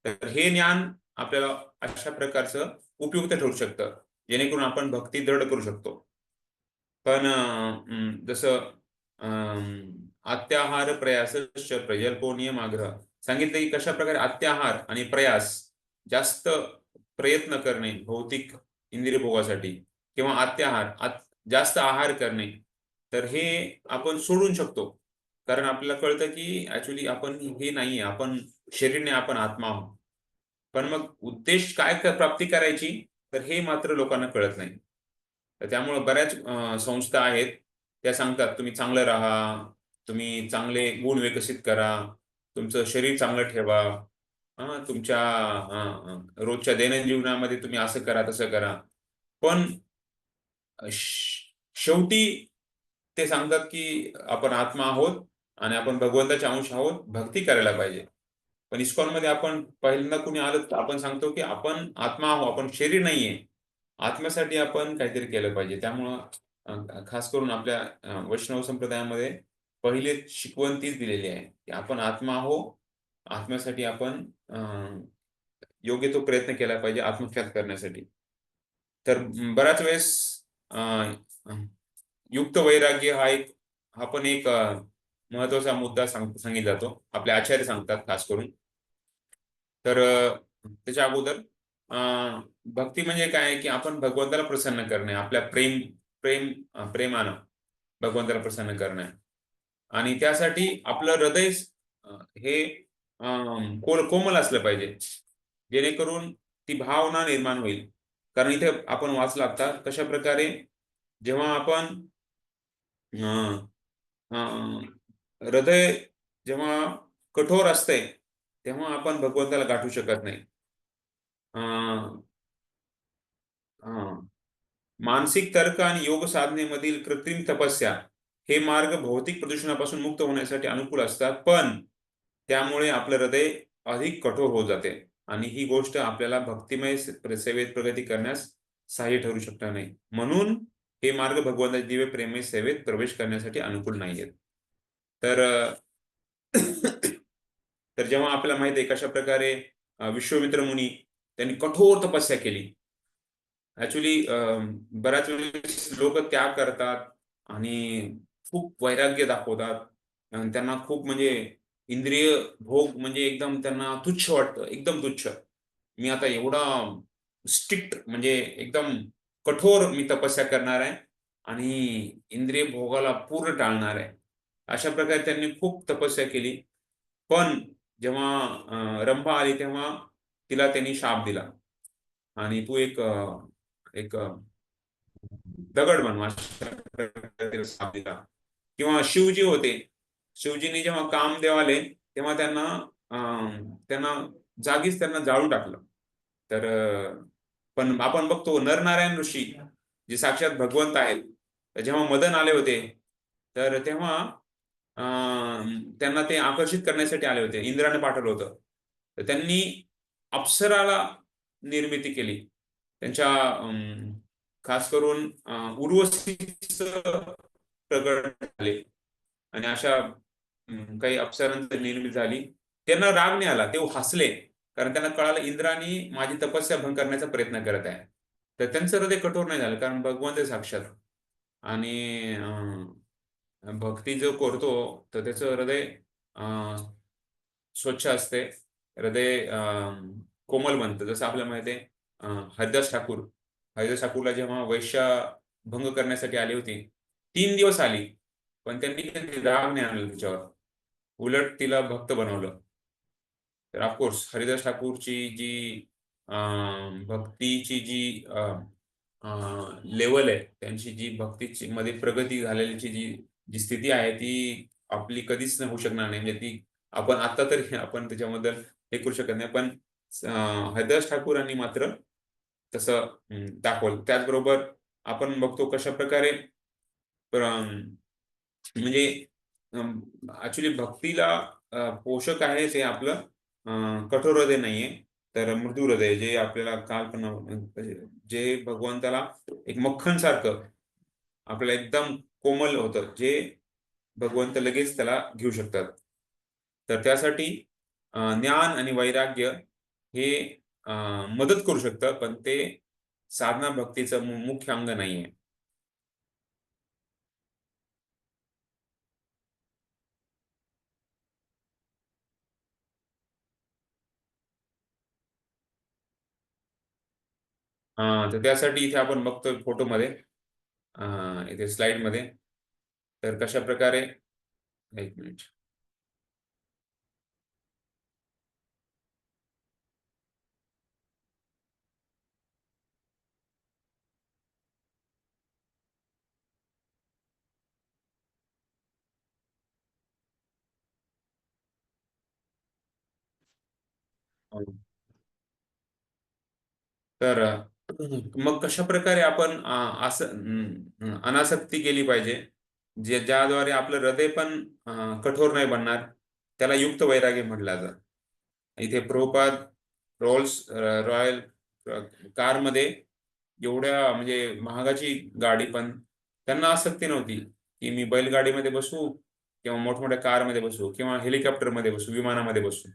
तर हे ज्ञान आपल्याला अशा प्रकारचं उपयुक्त ठरू शकतं, जेणेकरून आपण भक्ती दृढ करू शकतो. पण जसं अत्याहार प्रयास प्रजल्पो नियम आग्रह सांगितलं की कशा प्रकारे अत्याहार आणि प्रयास, जास्त प्रयत्न करणे भौतिक इंद्रिय भोगासाठी किंवा अत्याहार जास्त आहार करणे, तर हे आपण सोडून शकतो. कारण आपल्याला कळतं की ऍक्च्युली आपण हे नाहीये, आपण शरीर नाही, आपण आत्मा आहोत. पण मग उद्देश काय प्राप्ती करायची, तर हे मात्र लोकांना कळत नाही. तर त्यामुळे बऱ्याच संस्था आहेत, त्या सांगतात तुम्ही चांगलं राहा, तुम्ही चांगले गुण विकसित करा, तुमचं शरीर चांगलं ठेवा, तुमच्या रोजच्या दैनंदिन जीवनामध्ये तुम्ही असं करा तसं करा. पण शेवटी ते सांगतात की आपण आत्मा आहोत आणि आपण भगवंताचे अंश आहोत, भक्ती करायला पाहिजे. पण इस्कॉनमध्ये आपण पहिल्यांदा कुणी आलं तर आपण सांगतो की आपण आत्मा आहोत, आपण शरीर नाहीये. आत्म्यासाठी आपण काहीतरी केलं पाहिजे. त्यामुळं खास करून आपल्या वैष्णव संप्रदायामध्ये पहिले शिकवण तीच दिलेली आहे की आपण आत्मा आहोत, आत्म्यासाठी आपण योग्य तो प्रयत्न केला पाहिजे आत्मसात करण्यासाठी. तर बऱ्याच वेळेस युक्त वैराग्य हा पण एक महत्वाचा मुद्दा सांगितला जातो, आपले आचार्य सांगतात खास करून. तर त्याच्या अगोदर भक्ती म्हणजे काय की आपण भगवंताला प्रसन्न करणे, आपल्या प्रेमानं भगवंताला प्रसन्न करणे. आणि त्यासाठी आपलं हृदय हे कोमल असलं पाहिजे, जेणेकरून ती भावना निर्माण होईल. कारण इथे आपण वाचलं आता कशा प्रकारे जेव्हा आपण हृदय जेव्हा कठोर असते तेव्हा आपण भगवंताला गाठू शकत नाही. मानसिक तर्क आणि योग साधनेमधील कृत्रिम तपस्या हे मार्ग भौतिक प्रदूषणापासून मुक्त होण्यासाठी अनुकूल असतात, पण त्यामुळे आपलं हृदय अधिक कठोर होत जाते आणि ही गोष्ट आपल्याला भक्तिमय सेवेत प्रगती करण्यास सहाय्य ठरू शकणार नाही. म्हणून हे मार्ग भगवंताच्या दिव्य प्रेममय सेवेत प्रवेश करण्यासाठी अनुकूल नाहीयेत. तर तर जेव्हा आपल्याला माहिती आहे कशा प्रकारे विश्वामित्र मुनी त्यांनी कठोर तपस्या केली. ऍक्च्युली बऱ्याच वेळेस लोक त्याग करतात आणि खूप वैराग्य दाखवतात आणि त्यांना खूप म्हणजे इंद्रिय भोग म्हणजे एकदम त्यांना तुच्छ वाटतं, एकदम तुच्छ. मी आता एवढा स्ट्रिक्ट म्हणजे एकदम कठोर मी तपस्या करणार आहे आणि इंद्रिय भोगाला पूर्ण टाळणार आहे. अशा प्रकारे त्यांनी खूप तपस्या केली. पण जेव्हा रंभा आली तेव्हा तिला त्यांनी शाप दिला आणि तू एक दगड बनवा, शाप दिला. किंवा शिवजी होते, शिवजींनी जेव्हा कामदेव आले तेव्हा त्यांना जागीच त्यांना जाळून टाकलं. तर पण आपण बघतो नरनारायण ऋषी जे साक्षात भगवंत आहेत, जेव्हा मदन आले होते तर तेव्हा त्यांना ते आकर्षित करण्यासाठी आले होते, इंद्राने पाठवलं होतं. तर त्यांनी अप्सराला निर्मिती केली. त्यांच्या खास करून उर्वशीचं प्रकट झाले आणि अशा काही अप्सरांची निर्मिती झाली. त्यांना राग नाही आला, ते हसले, कारण त्यांना कळालं इंद्रानी माझी तपस्या भंग करण्याचा प्रयत्न करत आहे. तर त्यांचं हृदय कठोर नाही झालं, कारण भगवंत साक्षात. आणि भक्ती जो करतो तर त्याचं हृदय स्वच्छ असते, हृदय कोमल बनतं. जसं आपल्याला माहिती आहे हरिदास ठाकूरला जेव्हा वैश्या भंग करण्यासाठी आली होती, 3 दिवस आली, पण त्यांनी राग नाही आणला तिच्यावर, उलट तिला भक्त बनवलं. तर ऑफकोर्स हरिदास ठाकूरची जी भक्तीची जी लेवल आहे, त्यांची जी भक्तीची मध्ये प्रगती झालेलीची जी स्थिती आहे ती आपली कधीच होऊ शकणार नाही. म्हणजे ती आपण आता तरी आपण त्याच्याबद्दल हे करू शकत नाही, पण हरिदास ठाकूरांनी मात्र तसं दाखवलं. त्याचबरोबर आपण बघतो कशा प्रकारे म्हणजे ऍक्च्युली भक्तीला पोषक आहे ते आपलं कठोर हृदय नाहीये, तर मृदू हृदय, जे आपल्याला जे भगवंताला एक मक्खन सारखं आपल्याला एकदम कोमल होतं, जे भगवंत लगेच त्याला घेऊ शकतात. तर त्यासाठी ज्ञान आणि वैराग्य हे मदत करू शकतं, पण ते साधना भक्तीचं मुख्य अंग नाहीये. तर त्यासाठी इथे आपण बघतोय फोटोमध्ये, इथे स्लाइडमध्ये, तर कशा प्रकारे, एक मिनिट, तर मग कशा प्रकारे आपण अनासक्ती केली पाहिजे, ज्याद्वारे आपलं हृदय पण कठोर नाही बनणार, त्याला युक्त वैराग्य म्हटलं जातं. इथे प्रभुपाद रॉयल कारमध्ये एवढ्या म्हणजे महागाची गाडी, पण त्यांना आसक्ती नव्हती की मी बैलगाडीमध्ये बसू किंवा मोठमोठ्या कारमध्ये बसू किंवा हेलिकॉप्टरमध्ये बसू, विमानामध्ये बसू.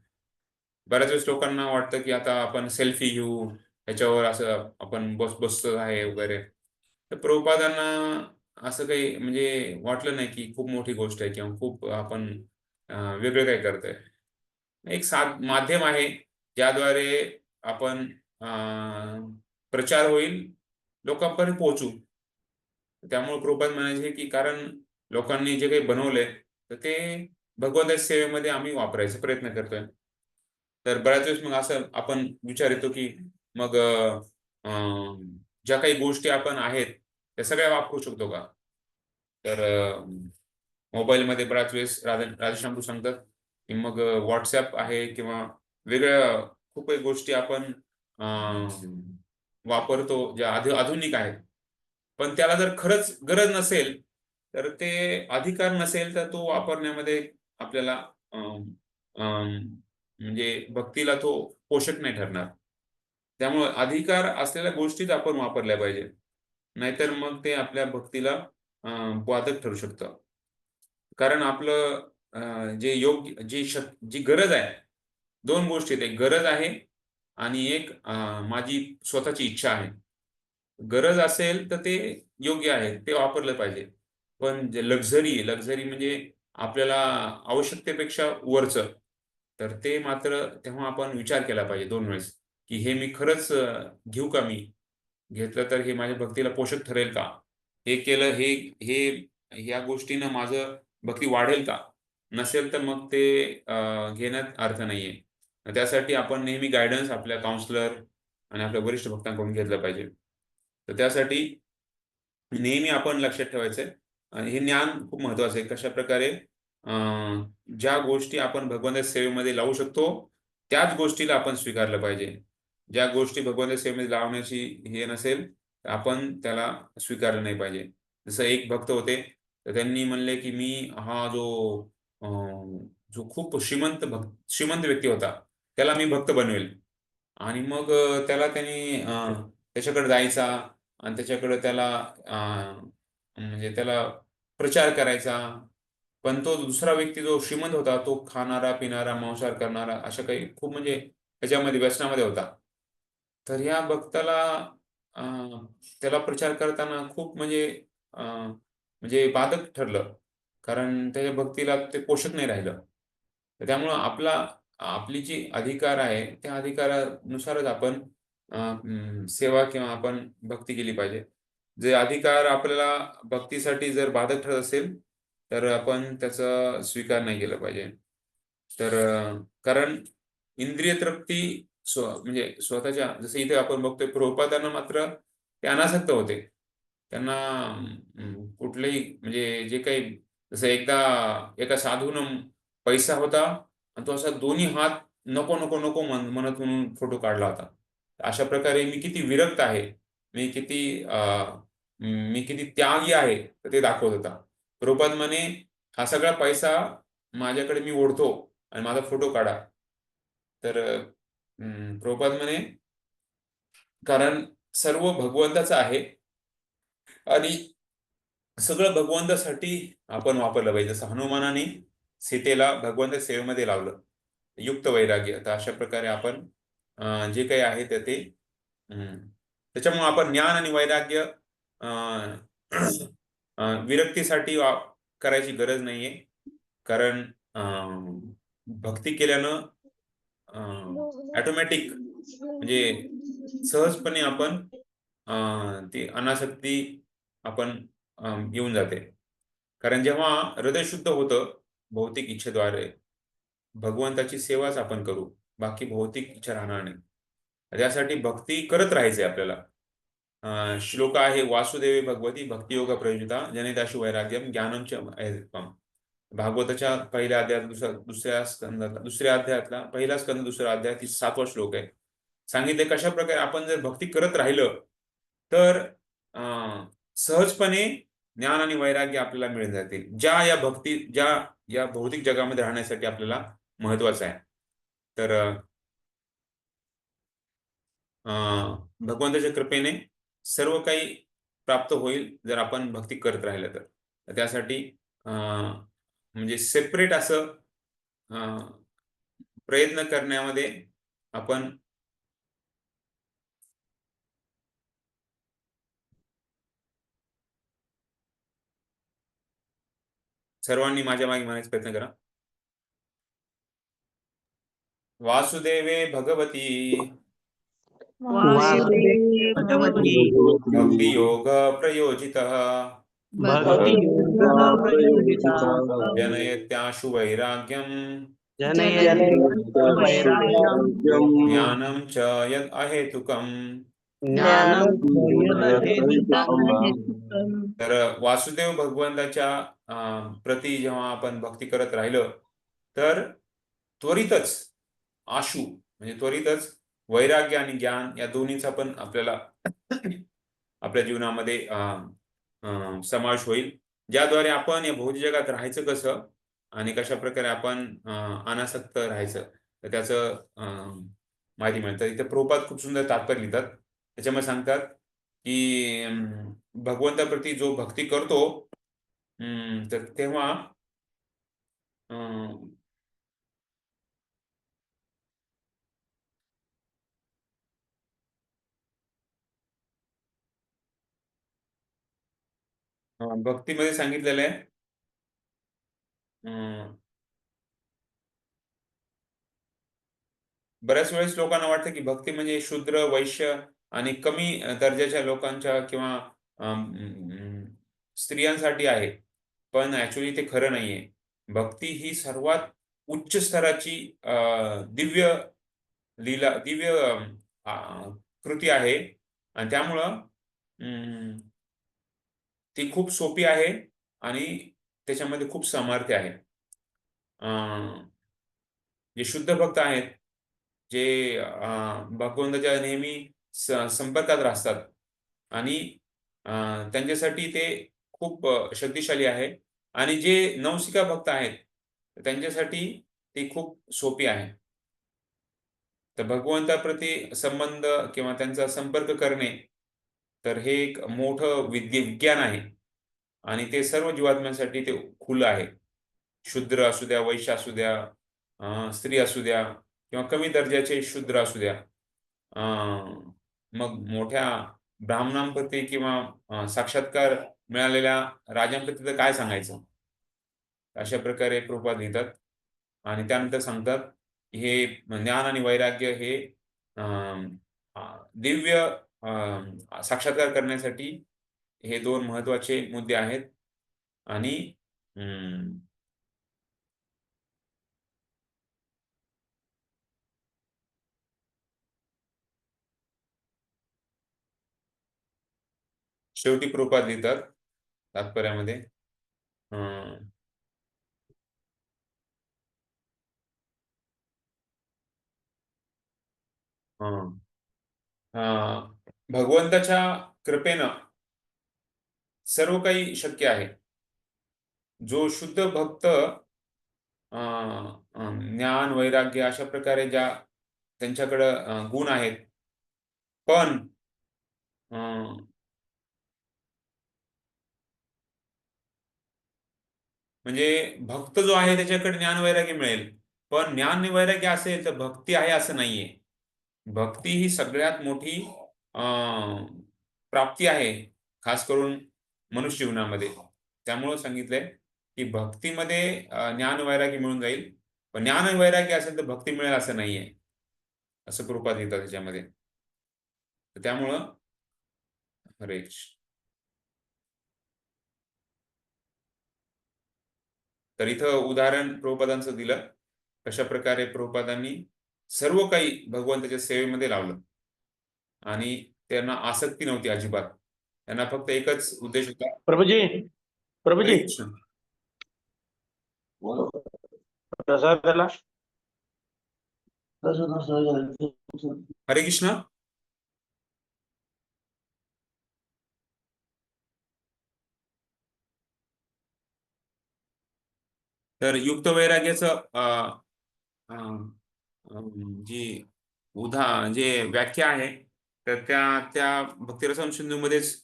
बऱ्याच वेळेस लोकांना वाटतं की आता आपण सेल्फी घेऊ, त्याच्यावर असं आपण बसतो आहे वगैरे. तर प्रभुपादांना असं काही म्हणजे वाटलं नाही की खूप मोठी गोष्ट आहे किंवा खूप आपण वेगळं काही करतोय. एक माध्यम आहे ज्याद्वारे आपण प्रचार होईल, लोकांपर्यंत पोहोचू. त्यामुळे प्रभुपाद म्हणायचे की कारण लोकांनी जे काही बनवलंय तर ते भगवंताच्या सेवेमध्ये आम्ही वापरायचा प्रयत्न करतोय. तर बऱ्याच वेळेस मग असं आपण विचार येतो की मग ज्या काही गोष्टी आपण आहेत त्या सगळ्या वापरू शकतो का? तर मोबाईलमध्ये बऱ्याच वेळेस राधेश्यामप्रभू सांगतात की मग व्हॉट्सॲप आहे किंवा वेगळ्या खूप काही गोष्टी आपण वापरतो ज्या आधुनिक आहेत, पण त्याला जर खरंच गरज नसेल तर ते अधिकार नसेल तर तो वापरण्यामध्ये आपल्याला म्हणजे भक्तीला तो पोषक नाही ठरणार. त्यामुळे अधिकार असलेल्या गोष्टीच आपण वापरल्या पाहिजे, नाहीतर मग ते आपल्या भक्तीला बाधक ठरू शकतं. कारण आपलं जे योग्य जी गरज आहे, दोन गोष्टी आहेत, एक गरज आहे आणि एक माझी स्वतःची इच्छा आहे. गरज असेल तर ते योग्य आहे, ते वापरलं पाहिजे. पण जे लक्झरी म्हणजे आपल्याला आवश्यकतेपेक्षा वरचं, तर ते मात्र तेव्हा आपण विचार केला पाहिजे 2 वेळेस की हे मी खरंच घेऊ का? मी घेतलं तर हे माझ्या भक्तीला पोषक ठरेल का? हे केलं ह्या गोष्टीनं माझं भक्ती वाढेल का? नसेल तर मग ते घेण्यात अर्थ नाहीये. त्यासाठी आपण नेहमी गाईडन्स आपल्या काउन्सिलर आणि आपल्या वरिष्ठ भक्तांकडून घेतलं पाहिजे. तर त्यासाठी नेहमी आपण लक्षात ठेवायचंय आणि हे ज्ञान खूप महत्वाचं आहे. कशा प्रकारे ज्या गोष्टी आपण भगवंताच्या सेवेमध्ये लावू शकतो त्याच गोष्टीला आपण स्वीकारलं पाहिजे. ज्या गोष्टी भगवंताच्या सेवेमध्ये लावण्याची हे नसेल तर आपण त्याला स्वीकारलं नाही पाहिजे. जसं एक भक्त होते, तर त्यांनी म्हणले की मी हा जो खूप श्रीमंत व्यक्ती होता त्याला मी भक्त बनवेल. आणि मग त्यांनी त्याच्याकडे जायचा आणि त्याच्याकडे त्याला म्हणजे त्याला प्रचार करायचा. पण तो दुसरा व्यक्ती जो श्रीमंत होता तो खाणारा, पिणारा, मांसाहार करणारा अशा काही खूप म्हणजे त्याच्यामध्ये व्यसनामध्ये होता. तर या भक्ताला त्याला प्रचार करताना खूप म्हणजे बाधक ठरलं, कारण त्याच्या भक्तीला ते पोषक नाही राहिलं. तर त्यामुळं आपली जी अधिकार आहे त्या अधिकारानुसारच आपण सेवा किंवा आपण भक्ती केली पाहिजे. जे अधिकार आपल्याला भक्तीसाठी जर बाधक ठरत असेल तर आपण त्याचा स्वीकार नाही केला पाहिजे. तर कारण इंद्रिय तृप्ती म्हणजे स्वतःच्या, जसं इथे आपण बघतोय प्रभुपादांना मात्र ते अनासक्त होते. त्यांना कुठलेही म्हणजे जे काही, जसं एकदा एका साधूनं पैसा होता आणि तो असा दोन्ही हात नको नको नको म्हणत म्हणून फोटो काढला होता. अशा प्रकारे मी किती विरक्त आहे, मी किती त्यागी आहे ते दाखवत होता. प्रभुपाद म्हणे हा सगळा पैसा माझ्याकडे मी ओढतो आणि माझा फोटो काढा. तर प्रभुपाद म्हणे कारण सर्व भगवंताचं आहे आणि सगळं भगवंतासाठी आपण वापरलं पाहिजे. जसं हनुमानाने सीतेला भगवंताच्या सेवेमध्ये लावलं, युक्त वैराग्य. तर अशा प्रकारे आपण जे काही आहे ते त्याच्यामुळे आपण ज्ञान आणि वैराग्य विरक्तीसाठी करायची गरज नाहीये. कारण भक्ती केल्यानं ऑटोमॅटिक म्हणजे सहजपणे आपण ती अनासक्ती आपण येऊन जाते. कारण जेव्हा हृदय शुद्ध होतं भौतिक इच्छेद्वारे, भगवंताची सेवाच आपण करू, बाकी भौतिक इच्छा राहणार नाही. त्यासाठी भक्ती करत राहायचंय आपल्याला. श्लोक आहे वासुदेवी भगवती भक्तियोग प्रयोजिता जनिताशु वैराग्यम ज्ञानम च भागवताच्या पहिल्या अध्यायात दुसऱ्या अध्यायातला पहिला स्कंद दुसरा अध्याय 7वा श्लोक आहे. सांगितले कशा प्रकारे आपण जर भक्ती करत राहिलं तर सहजपणे ज्ञान आणि वैराग्य आपल्याला मिळून जातील, ज्या या भौतिक जगामध्ये राहण्यासाठी आपल्याला महत्वाचं आहे. तर भगवंताच्या कृपेने सर्व काही प्राप्त होईल जर आपण भक्ती करत राहिलं तर त्यासाठी म्हणजे सेपरेट असं प्रयत्न करण्यामध्ये आपण सर्वांनी माझ्या मागे म्हणायचा प्रयत्न करा. वासुदेवे भगवती वासुदेव भगवती भक्ति योग प्रयोजितः भक्ती जनयत्याशु वैराग्यम ज्ञानं च यद् अहेतुकम्. तर वासुदेव भगवंताच्या प्रती जेव्हा आपण भक्ती करत राहिलो तर त्वरितच आशु म्हणजे त्वरितच वैराग्य आणि ज्ञान या दोन्हीचा पण आपल्याला आपल्या जीवनामध्ये समावेश होईल, ज्याद्वारे आपण या भौतिक जगात राहायचं कसं आणि कशा प्रकारे आपण अनासक्त राहायचं तर त्याचं माहिती मिळतं. इथे प्रभुपाद खूप सुंदर तात्पर्य लिहितात. त्याच्यामध्ये सांगतात की भगवंताप्रती जो भक्ती करतो तर तेव्हा भक्तीमध्ये सांगितलेलं आहे बऱ्याच वेळेस लोकांना वाटतं की भक्ती म्हणजे शूद्र, वैश्य आणि कमी दर्जाच्या लोकांच्या किंवा स्त्रियांसाठी आहे, पण ऍक्च्युली ते खरं नाहीये. भक्ती ही सर्वात उच्च स्तराची दिव्य कृती आहे आणि त्यामुळं ती खूप सोपी आहे आणि त्याच्यामध्ये खूप सामर्थ्य आहे. जे शुद्ध भक्त आहेत, जे भगवंताच्या नेहमी संपर्कात राहतात आणि त्यांच्यासाठी ते खूप शक्तिशाली आहे आणि जे नवसिका भक्त आहेत त्यांच्यासाठी ती खूप सोपी आहे. तर भगवंताप्रती संबंध किंवा त्यांचा संपर्क करणे तर हे एक मोठं विज्ञान आहे आणि ते सर्व जीवात्म्यांसाठी ते खुलं आहे. शूद्र असू द्या, वैश्य असू द्या, स्त्री असू द्या किंवा कमी दर्जाचे शूद्र असू द्या, मग मोठ्या ब्राह्मणांप्रती किंवा साक्षात्कार मिळालेल्या राजांप्रती तर काय सांगायचं. अशा प्रकारे प्रभुपाद लिहितात आणि त्यानंतर सांगतात हे ज्ञान आणि वैराग्य हे दिव्य साक्षात्कार करण्यासाठी हे दोन महत्वाचे मुद्दे आहेत आणि शेवटी प्रभुपाद लिहितात तात्पर्यामध्ये भगवंताच्या कृपेनं सर्व काही शक्य आहे. जो शुद्ध भक्त ज्ञान, वैराग्य अशा प्रकारे ज्या त्यांच्याकडं गुण आहेत, पण म्हणजे भक्त जो आहे त्याच्याकडे ज्ञान वैराग्य मिळेल, पण ज्ञान वैराग्य असेल तर भक्ती आहे असं नाहीये. भक्ती ही सगळ्यात मोठी प्राप्ती आहे, खास करून मनुष्य जीवनामध्ये. त्यामुळे सांगितलंय की भक्तीमध्ये ज्ञान वैराग्य मिळून जाईल, पण ज्ञान वैराग्य असेल तर भक्ती मिळेल असं नाहीये, असं प्रभुपाद लिहितात त्याच्यामध्ये. त्यामुळं हरे कृष्ण. तर इथं उदाहरण प्रभुपादांचं दिलं कशा प्रकारे प्रभुपादांनी सर्व काही भगवंताच्या सेवेमध्ये लावलं आणि त्यांना आसक्ती नव्हती अजिबात. त्यांना फक्त एकच उद्देश होता. प्रभुजी हरे कृष्ण. हरे कृष्ण. तर युक्त वैराग्याचं जी जे व्याख्या आहे तर त्या भक्तिरसम सिंधूमध्येच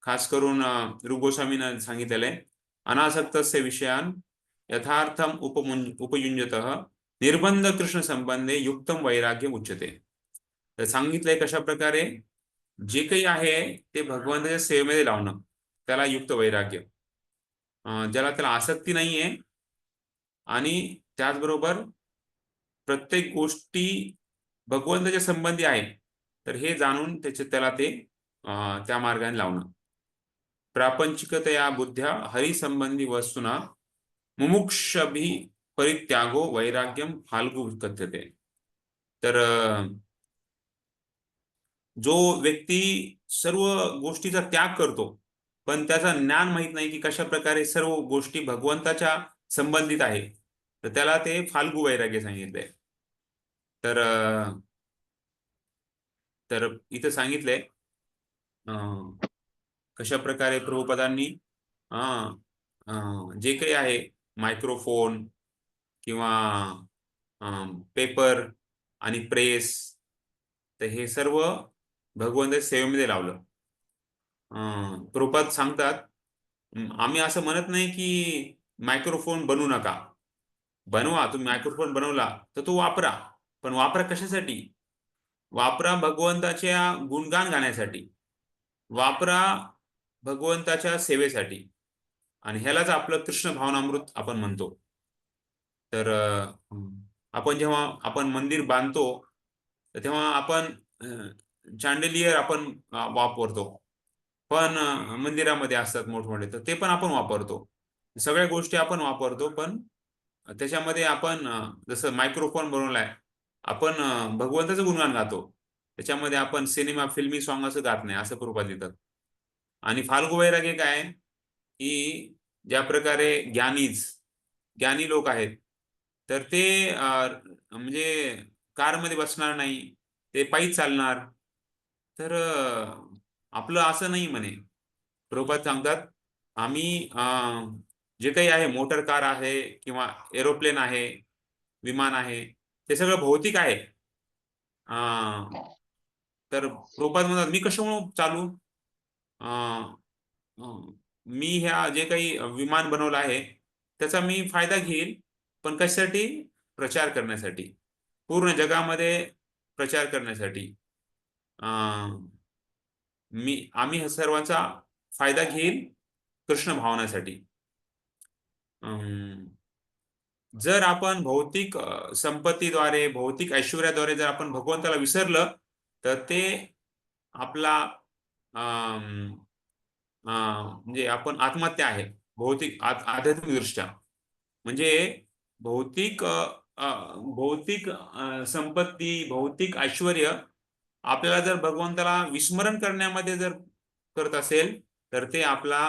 खास करून रूप गोस्वामीनं सांगितलेलं आहे. अनासक्तस्य विषयान यथार्थम उपयुञ्जतः निर्बंध कृष्ण संबंधे युक्तम वैराग्य उच्यते. तर सांगितलंय कशा प्रकारे जे काही आहे ते भगवंताच्या सेवेमध्ये लावणं त्याला युक्त वैराग्य. ज्याला त्याला आसक्ती नाहीये आणि त्याचबरोबर प्रत्येक गोष्टी भगवंताच्या संबंधी आहे तर हे जाणून त्याला ते त्या मार्गाने लावणं. प्रापंचिकतया बुद्ध्या हरिसंबंधी वस्तुना मुमुक्षभी परित्यागो वैराग्यम फाल्गु कथ्यते. तर जो व्यक्ती सर्व गोष्टीचा त्याग करतो पण त्याचा ज्ञान माहित नाही की कशा प्रकारे सर्व गोष्टी भगवंताच्या संबंधित आहे तर त्याला ते फाल्गु वैराग्य सांगितलंय. तर इथं सांगितलंय कशा प्रकारे प्रभुपदांनी जे काही आहे मायक्रोफोन किंवा पेपर आणि प्रेस तर हे सर्व भगवंताच्या सेवेमध्ये लावलं. प्रभुपाद सांगतात आम्ही असं म्हणत नाही की मायक्रोफोन बनवू नका. बनवा, तुम्ही मायक्रोफोन बनवला तर तो वापरा, पण वापरा कशासाठी? वापरा भगवंताच्या गुणगान गाण्यासाठी, वापरा भगवंताच्या सेवेसाठी आणि ह्यालाच आपलं कृष्ण भावनामृत आपण म्हणतो. तर आपण जेव्हा आपण मंदिर बांधतो तर तेव्हा आपण चांडेलियर आपण वापरतो, पण मंदिरामध्ये असतात मोठमोठे तर ते पण आपण वापरतो. सगळ्या गोष्टी आपण वापरतो पण त्याच्यामध्ये आपण जसं मायक्रोफोन बनवलाय आपण भगवंताचं गुणगान गातो. त्याच्यामध्ये आपण सिनेमा फिल्मी सॉन्ग असं गात नाही असं कृपा देतात. आणि फाल्गु वैराग्य काय की ज्या प्रकारे ज्ञानी लोक आहेत तर ते म्हणजे कारमध्ये बसणार नाही, ते पायी चालणार. तर आपलं असं नाही म्हणे. प्रभुपाद सांगतात आम्ही जे काही आहे मोटर कार आहे किंवा एरोप्लेन आहे, विमान आहे, ते सगळं भौतिक आहे. तर प्रभुपाद म्हणतात मी कशामुळे चालू? मी ह्या जे काही विमान बनवलं आहे त्याचा मी फायदा घेईल, पण कशासाठी? प्रचार करण्यासाठी, पूर्ण जगामध्ये प्रचार करण्यासाठी. आम्ही सर्वांचा फायदा घेईल कृष्ण भावनासाठी. जर आपण भौतिक संपत्तीद्वारे, भौतिक ऐश्वर्याद्वारे जर आपण भगवंताला विसरलं तर ते आपला म्हणजे आपण आत्महत्या आहे भौतिक आध्यात्मिक दृष्ट्या. म्हणजे भौतिक संपत्ती, भौतिक ऐश्वर्य आपल्याला जर भगवंताला विस्मरण करण्यामध्ये जर करत असेल तर ते आपला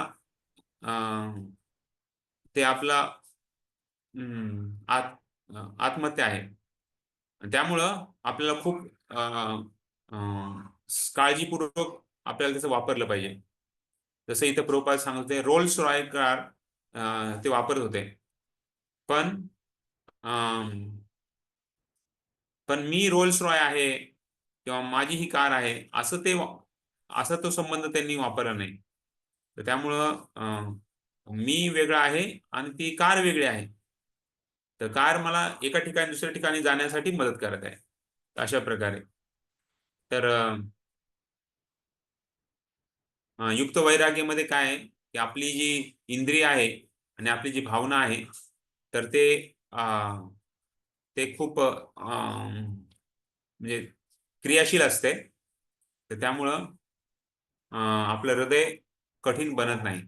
आत्महत्या आहे. त्यामुळं आपल्याला खूप काळजीपूर्वक आपल्याला त्याचं वापरलं पाहिजे. जसं इथं प्रभुपाद सांगत होते रोल्स रॉय कार ते वापरत होते, पण मी रोल्स रॉय आहे किंवा माझी ही कार आहे असा तो संबंध त्यांनी वापरला नाही. तर त्यामुळं मी वेगळा आहे आणि ती कार वेगळी आहे. तर कार मला एका ठिकाणी दुसऱ्या ठिकाणी जाण्यासाठी मदत करत आहे अशा प्रकारे. तर युक्त वैराग्यामध्ये काय आहे की आपली जी इंद्रिय आहे आणि आपली जी भावना आहे तर ते खूप म्हणजे क्रियाशील असते. तर त्यामुळं आपलं हृदय कठीण बनत नाही.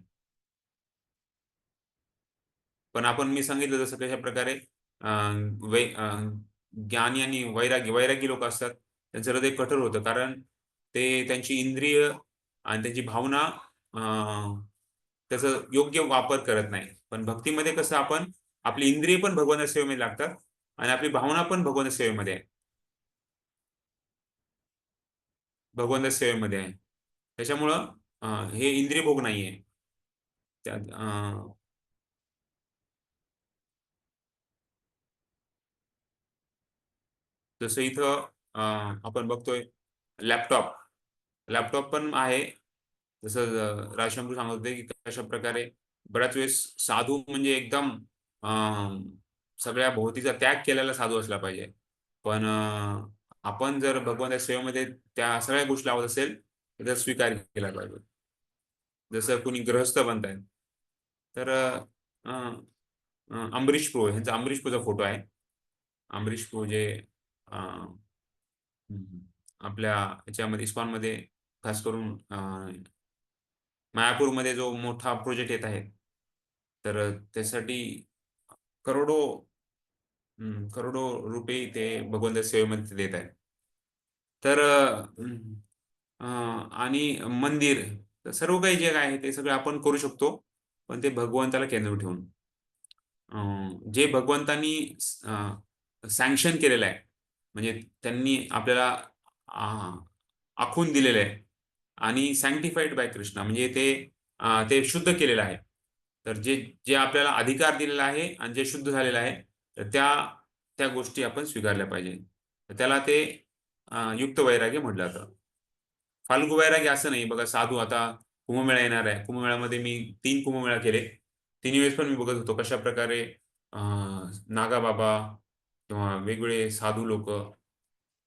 पण मी सांगितलं जसं कशा प्रकारे ज्ञानी आणि वैरागी लोक असतात त्यांचं हृदय कठोर होतं, कारण ते त्यांची इंद्रिय आणि त्यांची भावना त्याचा योग्य वापर करत नाही. पण भक्तीमध्ये कसं आपण आपली इंद्रिय पण भगवंताच्या सेवेमध्ये लागतात आणि आपली भावना पण भगवंताच्या सेवेमध्ये आहे. भगवंताच्या सेवेमध्ये आहे. त्याच्यामुळं हे इंद्रिय भोग नाहीये. त्यात जसं इथं आपण बघतोय लॅपटॉप पण आहे. जसं राजशंकर सांगत होते की कशा प्रकारे बऱ्याच वेळेस साधू म्हणजे एकदम सगळ्या भोवतीचा त्याग केलेला साधू असला पाहिजे. पण आपण जर भगवंताच्या सेवेमध्ये त्या सगळ्या गोष्टी लावत असेल तर त्याचा स्वीकार केला पाहिजे. जसं कुणी गृहस्थ बनताय तर अमरीश प्रभू ह्यांचा अमरीश प्रभूचा फोटो आहे. अमरीश प्रभू जे आपल्या ह्याच्यामध्ये इस्कॉनमध्ये खास करून मायापूरमध्ये जो मोठा प्रोजेक्ट येत आहे तर त्यासाठी करोडो रुपये ते भगवंताच्या सेवेमध्ये देत आहेत. तर आणि मंदिर तर सर्व काही जे आहे ते सगळं आपण करू शकतो, पण ते भगवंताला केंद्र ठेवून. जे भगवंतांनी सँक्शन केलेलं आहे म्हणजे त्यांनी आपल्याला आखून दिलेलं आहे आणि सँक्टिफाईड बाय कृष्णा म्हणजे ते शुद्ध केलेलं आहे. तर जे जे आपल्याला अधिकार दिलेला आहे आणि जे शुद्ध झालेलं आहे तर त्या गोष्टी आपण स्वीकारल्या पाहिजे. तर त्याला ते युक्त वैराग्य म्हटलं जातं. फाल्गू वैराग्य असं नाही. बघा साधू आता कुंभमेळा येणार आहे. कुंभमेळ्यामध्ये मी 3 कुंभमेळा केले. 3 वेळेस पण मी बघत होतो कशा प्रकारे नागाबाबा किंवा वेगवेगळे साधू लोक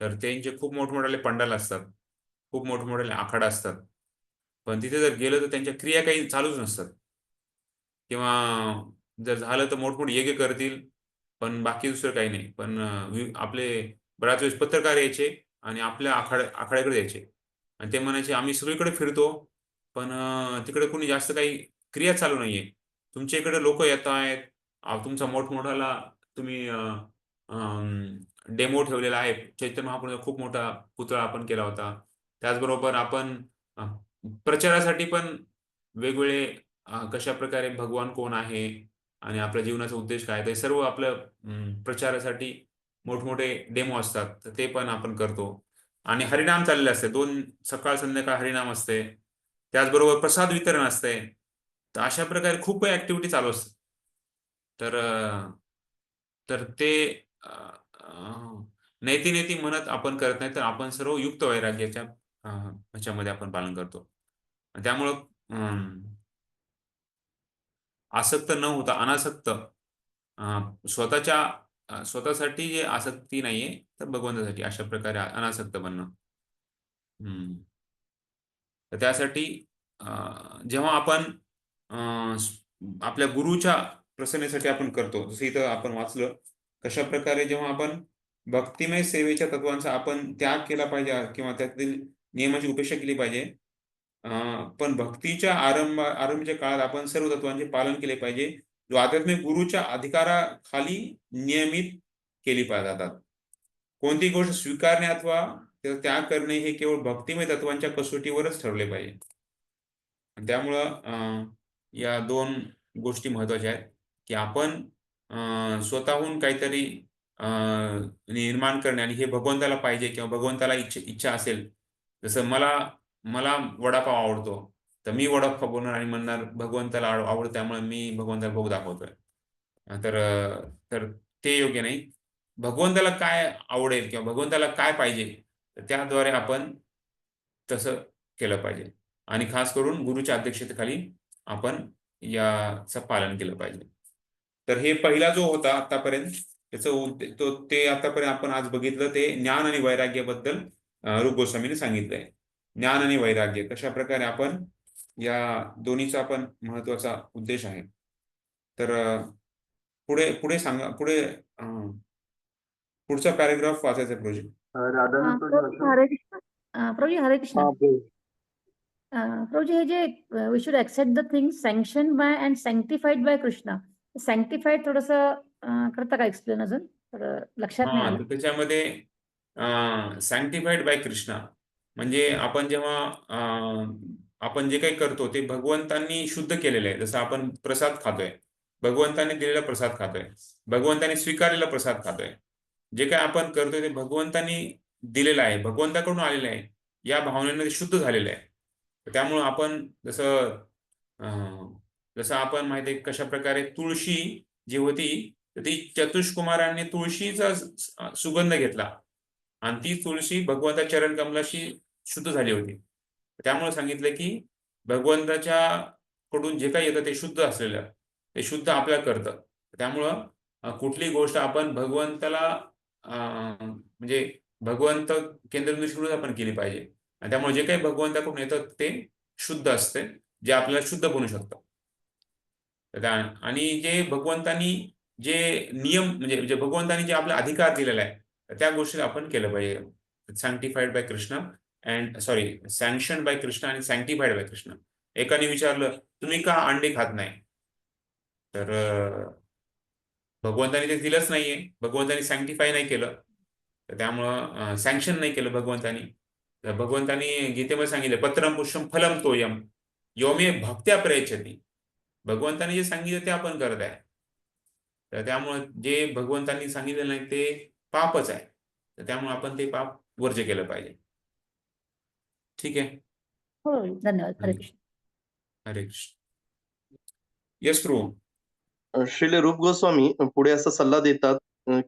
तर त्यांचे खूप मोठमोठाले पंडाल असतात, खूप मोठमोठाले आखाडा असतात. पण तिथे जर गेलं तर त्यांच्या क्रिया काही चालूच नसतात किंवा जर झालं तर मोठमोठे यज्ञ करतील पण बाकी दुसरं काही नाही. पण आपले बऱ्याच वेळेस पत्रकार यायचे आणि आपल्या आखाड्याकडे यायचे आणि ते म्हणायचे आम्ही सगळीकडे फिरतो पण तिकडे कोणी जास्त काही क्रिया चालू नाहीये. तुमच्या इकडे लोक येत आहेत, तुमचा मोठमोठाला तुम्ही डेमो ठेवलेला आहे. चैतन्य महाप्रभूंचा खूप मोठा पुतळा आपण केला होता. त्याचबरोबर आपण प्रचारासाठी पण वेगवेगळे कशा प्रकारे भगवान कोण आहे आणि आपल्या जीवनाचा उद्देश काय ते सर्व आपलं प्रचारासाठी मोठमोठे डेमो असतात तर ते पण आपण करतो. आणि हरिनाम चाललेले असते 2 सकाळ संध्याकाळ हरिनाम असते. त्याचबरोबर प्रसाद वितरण असते. तर अशा प्रकारे खूप काही ऍक्टिव्हिटी चालू असतात. तर ते नेती म्हणत आपण करत नाही तर आपण सर्व युक्त वैराग्याच्या ह्याच्यामध्ये आपण पालन करतो. त्यामुळं आसक्त न होता अनासक्त स्वतःसाठी जे आसक्ती नाहीये तर भगवंतासाठी अशा प्रकारे अनासक्त बनणं. तर त्यासाठी जेव्हा आपण आपल्या गुरुच्या प्रसन्नतेसाठी आपण करतो. जसं इथं आपण वाचलं कशा प्रकारे जेव्हा आपण भक्तिमय सेवेच्या तत्वांचा आपण त्याग केला पाहिजे किंवा त्यातील नियमांची उपेक्षा केली पाहिजे. पण भक्तीच्या आरंभीच्या काळात आपण सर्व तत्वांचे पालन केले पाहिजे जो आध्यात्मिक गुरुच्या अधिकाराखाली नियमित केली जातात. कोणती गोष्ट स्वीकारणे अथवा त्याग करणे हे केवळ भक्तिमय तत्वांच्या कसोटीवरच ठरले पाहिजे. त्यामुळं या 2 गोष्टी महत्वाच्या आहेत की आपण स्वतःहून काहीतरी निर्माण करणे आणि हे भगवंताला पाहिजे किंवा भगवंताला इच्छा असेल. जसं मला वडापाव आवडतो तर मी वडापाव बनवणार आणि म्हणणार भगवंताला आवडतं त्यामुळे मी भगवंताला भोग दाखवतोय. तर ते योग्य नाही. भगवंताला काय आवडेल किंवा भगवंताला काय पाहिजे तर त्याद्वारे आपण तसं केलं पाहिजे आणि खास करून गुरुच्या अध्यक्षतेखाली आपण याचं पालन केलं पाहिजे. तर हे पहिला जो होता आतापर्यंत त्याचं ते आतापर्यंत आपण आज बघितलं ते ज्ञान आणि वैराग्याबद्दल रूप गोस्वामीने सांगितलंय. ज्ञान आणि वैराग्य कशा प्रकारे आपण या दोन्हीचा आपण महत्वाचा उद्देश आहे. तर पुढे सांगा. पुढचा पॅराग्राफ वाचायचा प्रोजेक्ट. राधानंद हरे कृष्ण. प्रभुजी हरे कृष्ण. प्रभुजी हे जे we should accept the things sanction by and sanctified by Krishna. Sanctified थोडस करता का एक्सप्लेन अजून लक्षात नाही आलं. त्याच्यामध्ये सँक्टिफाईड बाय कृष्णा म्हणजे आपण जेव्हा आपण जे काही करतो ते भगवंतांनी शुद्ध केलेलं आहे. जसं आपण प्रसाद खातोय भगवंताने दिलेला प्रसाद खातोय, भगवंताने स्वीकारलेला प्रसाद खातोय. जे काय आपण करतोय ते भगवंतानी दिलेलं आहे, भगवंताकडून आलेलं आहे, या भावनेने ते शुद्ध झालेलं आहे. त्यामुळं आपण जसं आपण माहिती आहे कशा प्रकारे तुळशी जी होती तर ती चतुष्कुमारांनी तुळशीचा सुगंध घेतला आणि ती तुळशी भगवंता चरण कमलाशी शुद्ध झाली होती. त्यामुळे सांगितलं की भगवंताच्या कडून जे काही येतं ते शुद्ध असलेलं, ते शुद्ध आपल्याला करतं. त्यामुळं कुठली गोष्ट आपण भगवंताला म्हणजे भगवंत केंद्रदृष्टीकडून आपण केली पाहिजे. आणि त्यामुळे जे काही भगवंताकडून येतं ते शुद्ध असते, जे आपल्याला शुद्ध बनवू शकतं. आणि जे भगवंतानी जे नियम म्हणजे जे भगवंतानी जे आपला अधिकार दिलेला आहे त्या गोष्टी आपण केलं पाहिजे. Sanctified by Krishna and sanction by Krishna आणि सॅन्क्टिफाईड बाय कृष्ण. एकाने विचारलं तुम्ही का अंडे खात नाही, तर भगवंतानी ते दिलंच नाहीये, भगवंतानी सॅन्क्टिफाय नाही केलं, तर त्यामुळं सँक्शन नाही केलं भगवंतानी. तर भगवंतानी गीतेमध्ये सांगितलं पत्रम पुष्पम फलम तोयम योमे भक्त्या प्रयच्छति. भगवंतानी जे सांगितलं ते आपण करत आहे, तर त्यामुळे जे भगवंतांनी सांगितलं नाही ते पापच आहे. तर त्यामुळे आपण ते पाप वर्ज्य केलं पाहिजे. ठीक आहे. हो, धन्यवाद. हरे कृष्ण. हरे कृष्ण. यस प्रभू. श्रील रूप गोस्वामी पुढे असा सल्ला देतात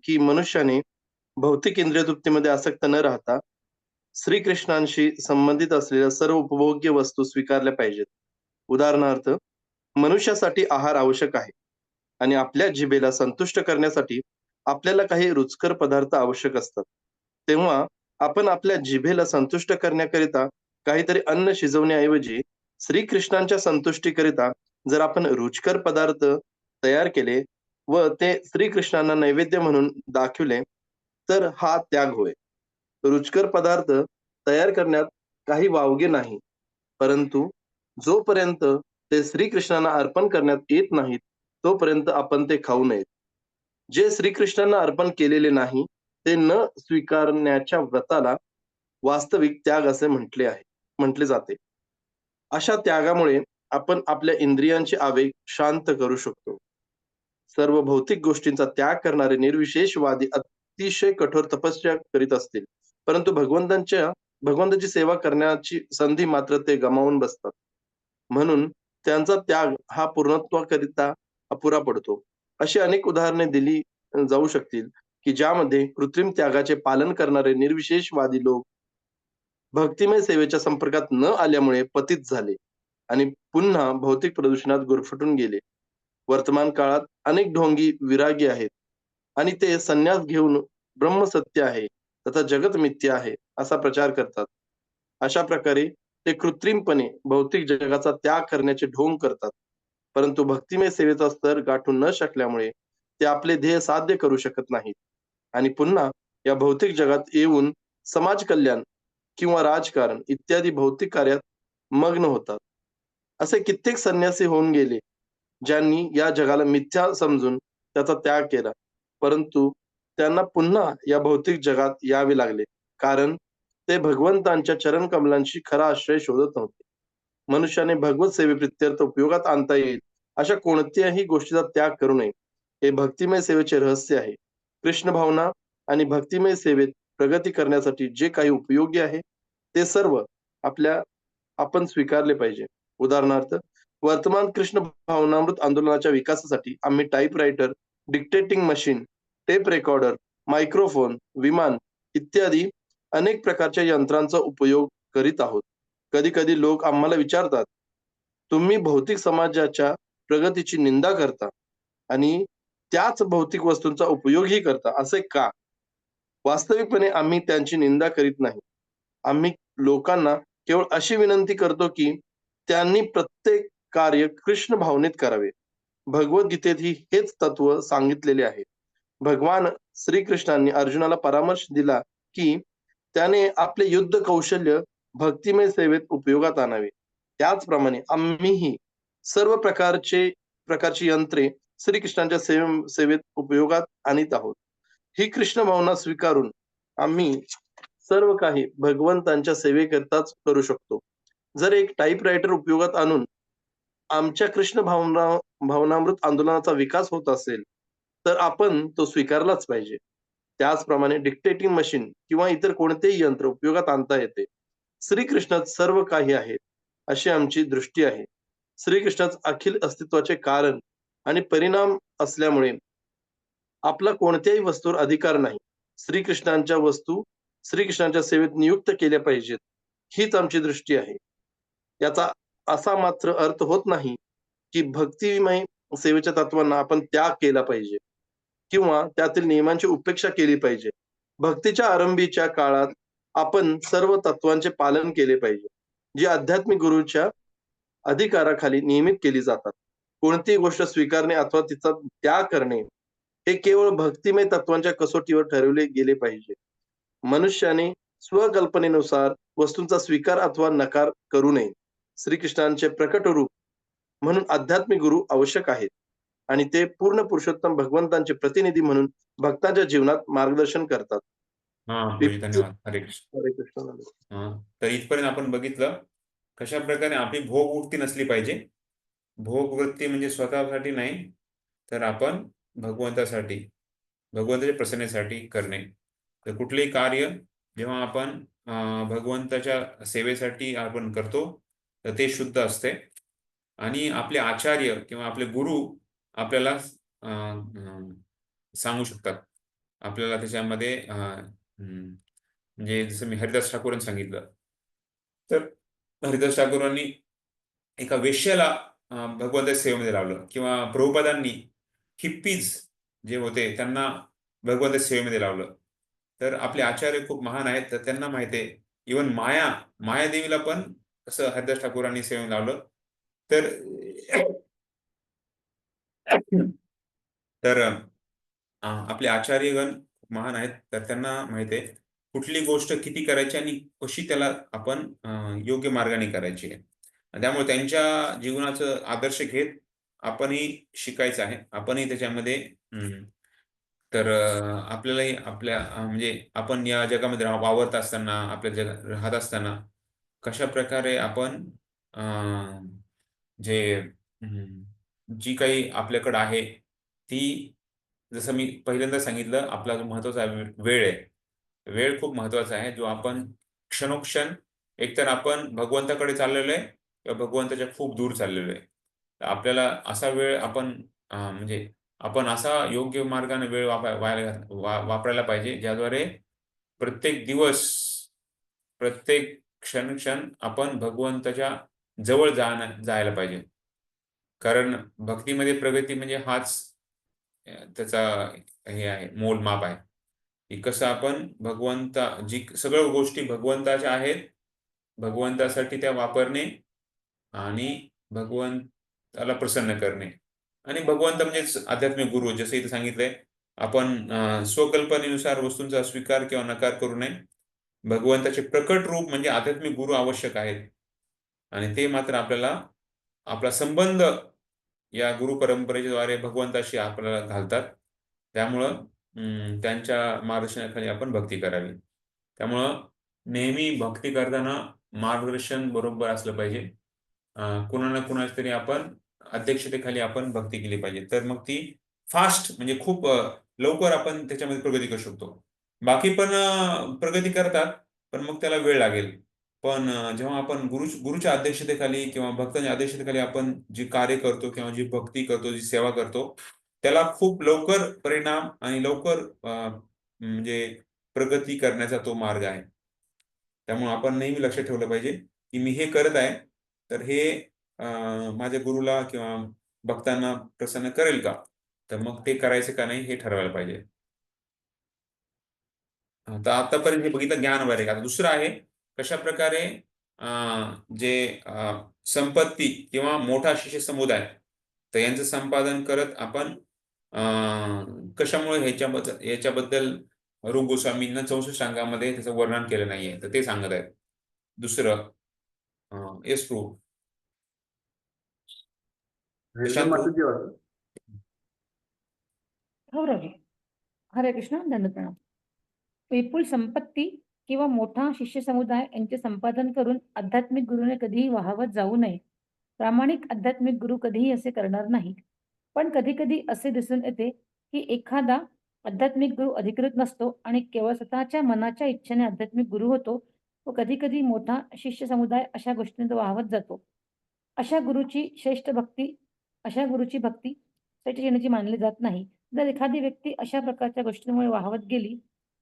की मनुष्याने भौतिक इंद्रिय तृप्तीमध्ये आसक्त न राहता श्रीकृष्णांशी संबंधित असलेल्या सर्व उपभोग्य वस्तू स्वीकारल्या पाहिजेत. उदाहरणार्थ, मनुष्यासाठी आहार आवश्यक आहे आणि आपल्या जिभेला संतुष्ट करण्यासाठी आपल्याला काही रुचकर पदार्थ आवश्यक असतात. तेव्हा आपण आपल्या जिभेला संतुष्ट करण्याकरिता काहीतरी अन्न शिजवण्याऐवजी श्रीकृष्णांच्या संतुष्टीकरिता जर आपण रुचकर पदार्थ तयार केले व ते श्रीकृष्णांना नैवेद्य म्हणून दाखवले तर हा त्याग होय. रुचकर पदार्थ तयार करण्यात काही वावगे नाही, परंतु जोपर्यंत ते श्रीकृष्णांना अर्पण करण्यात येत नाहीत तोपर्यंत आपण ते खाऊ नयेत. जे श्रीकृष्णांना अर्पण केलेले नाही ते न स्वीकारण्याच्या व्रताला वास्तविक त्याग असे म्हटले जाते. अशा त्यागामुळे आपण आपल्या इंद्रियांचे आवेग शांत करू शकतो. सर्व भौतिक गोष्टींचा त्याग करणारे निर्विशेषवादी अतिशय कठोर तपस्या करीत असतील, परंतु भगवंताची सेवा करण्याची संधी मात्र ते गमावून बसतात. म्हणून त्यांचा त्याग हा पूर्णत्वाकरिता अपुरा पडतो. अशी अनेक उदाहरणे दिली जाऊ शकतील की ज्यामध्ये कृत्रिम त्यागाचे पालन करणारे निर्विशेषवादी लोक भक्तिमय सेवेच्या संपर्कात न आल्यामुळे पतित झाले आणि पुन्हा भौतिक प्रदूषणात गुरफटून गेले. वर्तमान काळात अनेक ढोंगी विरागी आहेत आणि ते संन्यास घेऊन ब्रह्म सत्य आहे तथा जगत मिथ्य आहे असा प्रचार करतात. अशा प्रकारे ते कृत्रिमपणे भौतिक जगाचा त्याग करण्याचे ढोंग करतात, परंतु भक्तिमय सेवेचा स्तर गाठून न शकल्यामुळे ते आपले ध्येय साध्य करू शकत नाहीत आणि पुन्हा या भौतिक जगात येऊन समाज कल्याण किंवा राजकारण इत्यादी भौतिक कार्यात मग्न होतात. असे कित्येक संन्यासी होऊन गेले ज्यांनी या जगाला मिथ्या समजून त्याचा त्याग केला, परंतु त्यांना पुन्हा या भौतिक जगात यावे लागले कारण ते भगवंतांच्या चरण कमलांशी खरा आश्रय शोधत नव्हते. मनुष्याने भगवत सेवेप्रित्यर्थ उपयोगात आणता येईल अशा कोणत्याही गोष्टीचा त्याग करू नये. हे भक्तिमय सेवेचे रहस्य आहे. कृष्ण भावना आणि भक्तिमय सेवेत प्रगती करण्यासाठी जे काही उपयोगी आहे ते सर्व आपण स्वीकारले पाहिजे. उदाहरणार्थ, वर्तमान कृष्ण भावनामृत आंदोलनाच्या विकासासाठी आम्ही typewriter, dictating machine, tape recorder, microphone, विमान इत्यादी अनेक प्रकारच्या यंत्रांचा उपयोग करीत आहोत. कधी कधी लोक आम्हाला विचारतात, तुम्ही भौतिक समाजाच्या प्रगतीची निंदा करता आणि त्याच भौतिक वस्तूंचा उपयोगही करता, असे का? वास्तविकपणे आम्ही त्यांची निंदा करीत नाही. आम्ही लोकांना केवळ अशी विनंती करतो की त्यांनी प्रत्येक कार्य कृष्ण भावनेत करावे. भगवद्गीतेतही हेच तत्व सांगितलेले आहे. भगवान श्रीकृष्णांनी अर्जुनाला परामर्श दिला की त्याने आपले युद्ध कौशल्य भक्तिमय सेवेत उपयोगात आणावे. त्याचप्रमाणे आम्हीही सर्व प्रकारची यंत्रे श्रीकृष्णांच्या सेवेत उपयोगात आणीत आहोत. ही कृष्ण भावना स्वीकारून आम्ही सर्व काही भगवंतांच्या सेवेकरताच करू शकतो. जर एक टाइपरायटर उपयोगात आणून आमच्या कृष्ण भावनामृत आंदोलनाचा विकास होत असेल तर आपण तो स्वीकारलाच पाहिजे. त्याचप्रमाणे डिक्टेटिंग मशीन किंवा इतर कोणतेही यंत्र उपयोगात आणता येते. श्रीकृष्णात सर्व काही आहे अशी आमची दृष्टी आहे. श्रीकृष्णाच अखिल अस्तित्वाचे कारण आणि परिणाम असल्यामुळे आपला कोणत्याही वस्तूवर अधिकार नाही. श्रीकृष्णांच्या वस्तू श्रीकृष्णांच्या सेवेत नियुक्त केल्या पाहिजेत, हीच आमची दृष्टी आहे. याचा असा मात्र अर्थ होत नाही की भक्तिमय सेवेच्या तत्वांना आपण त्याग केला पाहिजे किंवा त्यातील नियमांची उपेक्षा केली पाहिजे. भक्तीच्या आरंभीच्या काळात आपण सर्व तत्वांचे पालन केले पाहिजे, जी आध्यात्मिक गुरूच्या अधिकाराखाली नियमित केली जातात. कोणतीही गोष्ट स्वीकारणे अथवा तिचा त्याग करणे हे केवळ भक्तिमय तत्वांच्या कसोटीवर ठरवले गेले पाहिजे. मनुष्याने स्वकल्पनेनुसार वस्तूंचा स्वीकार अथवा नकार करू नये. श्रीकृष्णांचे प्रकट रूप म्हणून आध्यात्मिक गुरु आवश्यक आहेत आणि ते पूर्ण पुरुषोत्तम भगवंतांचे प्रतिनिधी म्हणून भक्तांच्या जीवनात मार्गदर्शन करतात. हा प्रभूजी, धन्यवाद. हरे कृष्ण. हरे कृष्ण. तर इथपर्यंत आपण बघितलं कशा प्रकारे आपली भोगवृत्ती नसली पाहिजे. भोगवृत्ती म्हणजे स्वतःसाठी नाही, तर आपण भगवंतासाठी, भगवंताच्या प्रसन्नतेसाठी करणे. तर कुठलेही कार्य जेव्हा आपण भगवंताच्या सेवेसाठी आपण करतो तर ते शुद्ध असते आणि आपले आचार्य किंवा आपले गुरु आपल्याला सांगू शकतात. आपल्याला त्याच्यामध्ये म्हणजे जसं मी हरिदास ठाकूरांनी सांगितलं, तर हरिदास ठाकूरांनी एका वेश्याला भगवंताच्या सेवेमध्ये लावलं किंवा प्रभुपादांनी हिप्पीज जे होते त्यांना भगवंताच्या सेवेमध्ये लावलं. तर आपले आचार्य खूप महान आहेत, तर त्यांना माहिती आहे. इवन मायादेवीला पण असं हरिदास ठाकूरांनी सेवेमध्ये लावलं. तर आपले आचार्यगण महान आहेत, तर त्यांना माहिती आहे कुठली गोष्ट किती करायची आणि कशी त्याला आपण योग्य मार्गाने करायची आहे. त्यामुळे त्यांच्या जीवनाचं आदर्श घेत आपणही शिकायचं आहे. आपणही त्याच्यामध्ये तर आपल्यालाही आपल्या म्हणजे आपण या जगामध्ये वावरत असताना, आपल्या जगात राहत असताना कशा प्रकारे आपण जी काही आपल्याकडं आहे ती, जसं मी पहिल्यांदा सांगितलं, आपला जो महत्त्वाचा वेळ आहे, वेळ खूप महत्त्वाचा आहे, जो आपण क्षणोक्षण एकतर आपण भगवंताकडे चाललेलो आहे किंवा भगवंताच्या खूप दूर चाललेलो आहे. तर आपल्याला असा वेळ आपण म्हणजे आपण असा योग्य मार्गाने वेळ वापरायला पाहिजे, ज्याद्वारे प्रत्येक दिवस, प्रत्येक क्षण आपण भगवंताच्या जवळ जायला पाहिजे. कारण भक्तीमध्ये प्रगती म्हणजे हाच त्याचा हे आहे, मोलमाप आहे की कसं आपण जी सगळ्या गोष्टी भगवंताच्या आहेत, भगवंतासाठी त्या वापरणे आणि भगवंताला प्रसन्न करणे. आणि भगवंत म्हणजेच आध्यात्मिक गुरु. जसं इथे सांगितलंय, आपण स्वकल्पनेनुसार वस्तूंचा स्वीकार किंवा नकार करू नये. भगवंताचे प्रकट रूप म्हणजे आध्यात्मिक गुरु आवश्यक आहेत आणि ते मात्र आपल्याला आपला संबंध या गुरु परंपरेद्वारे भगवंताशी आपल्याला घालतात. त्यामुळं त्यांच्या मार्गदर्शनाखाली आपण भक्ती करावी. त्यामुळं नेहमी भक्ती करताना मार्गदर्शन बरोबर असलं पाहिजे. कुणा ना कुणाच्या तरी आपण अध्यक्षतेखाली आपण भक्ती केली पाहिजे. तर मग ती फास्ट म्हणजे खूप लवकर आपण त्याच्यामध्ये प्रगती करू शकतो. बाकी पण प्रगती करतात, पण मग त्याला वेळ लागेल. पण जेव्हा आपण गुरुच्या अध्यक्षतेखाली किंवा भक्तांच्या अध्यक्षतेखाली आपण जी कार्य करतो किंवा जी भक्ती करतो, जी सेवा करतो, त्याला खूप लवकर परिणाम आणि लवकर म्हणजे प्रगती करण्याचा तो मार्ग आहे. त्यामुळे आपण नेहमी लक्षात ठेवलं पाहिजे की मी हे करत आहे, तर हे माझ्या गुरुला किंवा भक्तांना प्रसन्न करेल का? तर मग ते करायचं का नाही हे ठरवायला पाहिजे. तर आतापर्यंत हे बघितलं ज्ञानवारे. आता दुसरं आहे कशा प्रकारे जे संपत्ती किंवा मोठा शिष्य समुदाय, तर यांचं संपादन करत आपण कशामुळे याच्याबद्दल रूप गोस्वामींना 64 अंगामध्ये त्याचं वर्णन केलं नाहीये, तर ते सांगत आहेत. दुसरं येस प्रभू. माताजी वाटतं. हो राजे. हरे कृष्ण. दंड प्रणाम. विपुल संपत्ती किंवा मोठा शिष्य समुदाय यांचे संपादन करून आध्यात्मिक गुरुने कधीही वाहवत जाऊ नये. प्रामाणिक आध्यात्मिक गुरु कधीही असे करणार नाहीत. पण कधी कधी असे दिसून येते की एखादा आध्यात्मिक गुरु अधिकृत नसतो आणि केवळ स्वतःच्या मनाच्या इच्छेने आध्यात्मिक गुरु होतो व कधी कधी मोठा शिष्य समुदाय अशा गोष्टींत वाहवत जातो. अशा गुरुची श्रेष्ठ भक्ती अशा गुरुची भक्ती श्रेष्ठ श्रेणीची मानली जात नाही. जर एखादी व्यक्ती अशा प्रकारच्या गोष्टींमुळे वाहवत गेली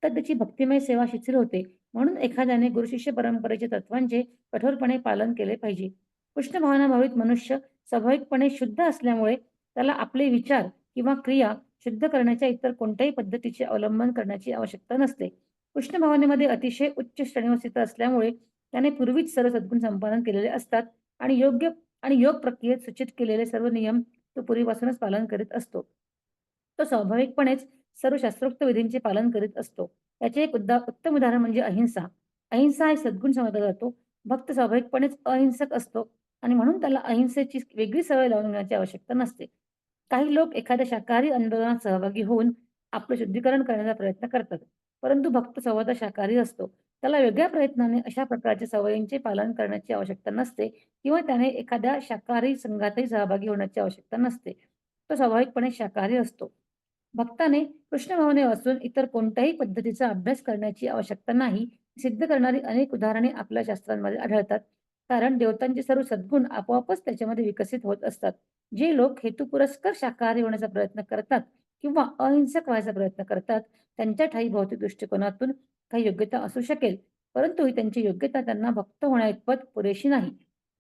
तर त्याची भक्तिमय सेवा शिथिल होते. म्हणून एखाद्याने गुरुशिष्य परंपरेच्या तत्वांचे कठोरपणे पालन केले पाहिजे. कृष्ण भावनाभावित मनुष्य स्वाभाविकपणे शुद्ध असल्यामुळे त्याला आपले विचार किंवा क्रिया शुद्ध करण्याच्या इतर कोणत्याही पद्धतीचे अवलंबन करण्याची आवश्यकता नसते. कृष्ण भावनेमध्ये अतिशय उच्च श्रेणीवर स्थित असल्यामुळे त्याने पूर्वीच सर्व सद्गुण संपादन केलेले असतात आणि योग प्रक्रियेत सूचित केलेले सर्व नियम तो पूर्वीपासूनच पालन करीत असतो. तो स्वाभाविकपणेच सर्व शास्त्रोक्त विधींचे पालन करीत असतो. याचे एक उत्तम उदाहरण म्हणजे अहिंसा. अहिंसा एक सद्गुण समजला जातो. भक्त स्वाभाविकपणेच अहिंसक असतो आणि म्हणून त्याला अहिंसेची वेगळी सवय लावून घेण्याची आवश्यकता नसते. काही लोक एखाद्या शाकाहारी आंदोलनात सहभागी होऊन आपले शुद्धीकरण करण्याचा प्रयत्न करतात. परंतु भक्त स्वतः शाकाहारी असतो. त्याला वेगळ्या प्रयत्नाने अशा प्रकारच्या सवयींचे पालन करण्याची आवश्यकता नसते किंवा त्याने एखाद्या शाकाहारी संघातही सहभागी होण्याची आवश्यकता नसते. तो स्वाभाविकपणे शाकाहारी असतो. भक्ताने कृष्ण भावने वाचून इतर कोणत्याही पद्धतीचा अभ्यास करण्याची आवश्यकता नाही. सिद्ध करणारी अनेक उदाहरणे आपल्या शास्त्रांमध्ये आढळतात. कारण देवतांचे सर्व सद्गुण आपोआपच त्याच्यामध्ये विकसित होत असतात. जे लोक हेतुपुरस्सर शाकाहारी होण्याचा प्रयत्न करतात किंवा अहिंसक व्हायचा प्रयत्न करतात त्यांच्या ठायी भौतिक दृष्टिकोनातून काही योग्यता असू शकेल, परंतु ही त्यांची योग्यता त्यांना भक्त होण्याइतपत पुरेशी नाही.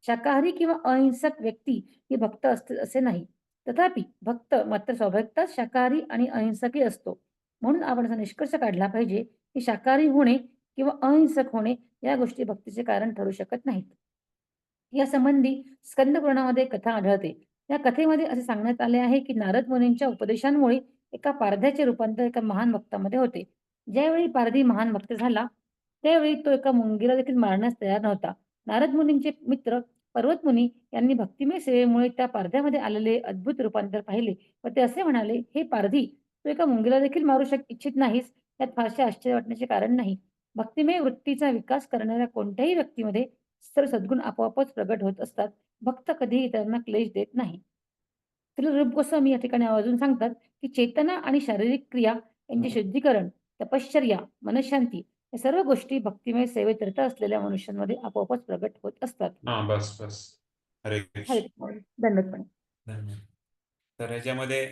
शाकाहारी किंवा अहिंसक व्यक्ती ही भक्त असते असे नाही. तथापि भक्त मात्र स्वाभाविकतःच शाकाहारी आणि अहिंसकही असतो. म्हणून आपण असा निष्कर्ष काढला पाहिजे की शाकाहारी होणे किंवा अहिंसक होणे या गोष्टी भक्तीचे कारण ठरू शकत नाहीत. या संबंधी स्कंद पुराणामध्ये कथा आढळते. या कथेमध्ये असे सांगण्यात आले आहे की नारद मुनींच्या उपदेशांमुळे एका पारध्याचे रूपांतर एका महान भक्तामध्ये होते. ज्यावेळी पारधी महान भक्त झाला त्यावेळी तो एका मुंगीला देखील मारण्यास तयार नव्हता. नारद मुनींचे मित्र पर्वत मुनी यांनी भक्तिमय सेवेमुळे त्या पारध्यामध्ये आलेले अद्भुत रूपांतर पाहिले व ते असे म्हणाले, हे पारधी, तू एका मुंगीला देखील मारू इच्छित नाहीस, यात फारसे आश्चर्य वाटण्याचे कारण नाही. भक्तिमय वृत्तीचा विकास करणाऱ्या कोणत्याही व्यक्तीमध्ये सर्व सद्गुण आपोआपच प्रगट होत असतात. भक्त कधीही इतरांना क्लेश देत नाही. श्री रूप गोस्वामी या ठिकाणी आवर्जून सांगतात की चेतना आणि शारीरिक क्रिया यांचे शुद्धीकरण, तपश्चर्या, मनशांती या सर्व गोष्टी भक्तिमय सेवेत रत असलेल्या मनुष्यांमध्ये आपोआपच प्रगट होत असतात. बस हरे कृष्ण. हरे कृष्ण. धन्यवाद. धन्यवाद. तर ह्याच्यामध्ये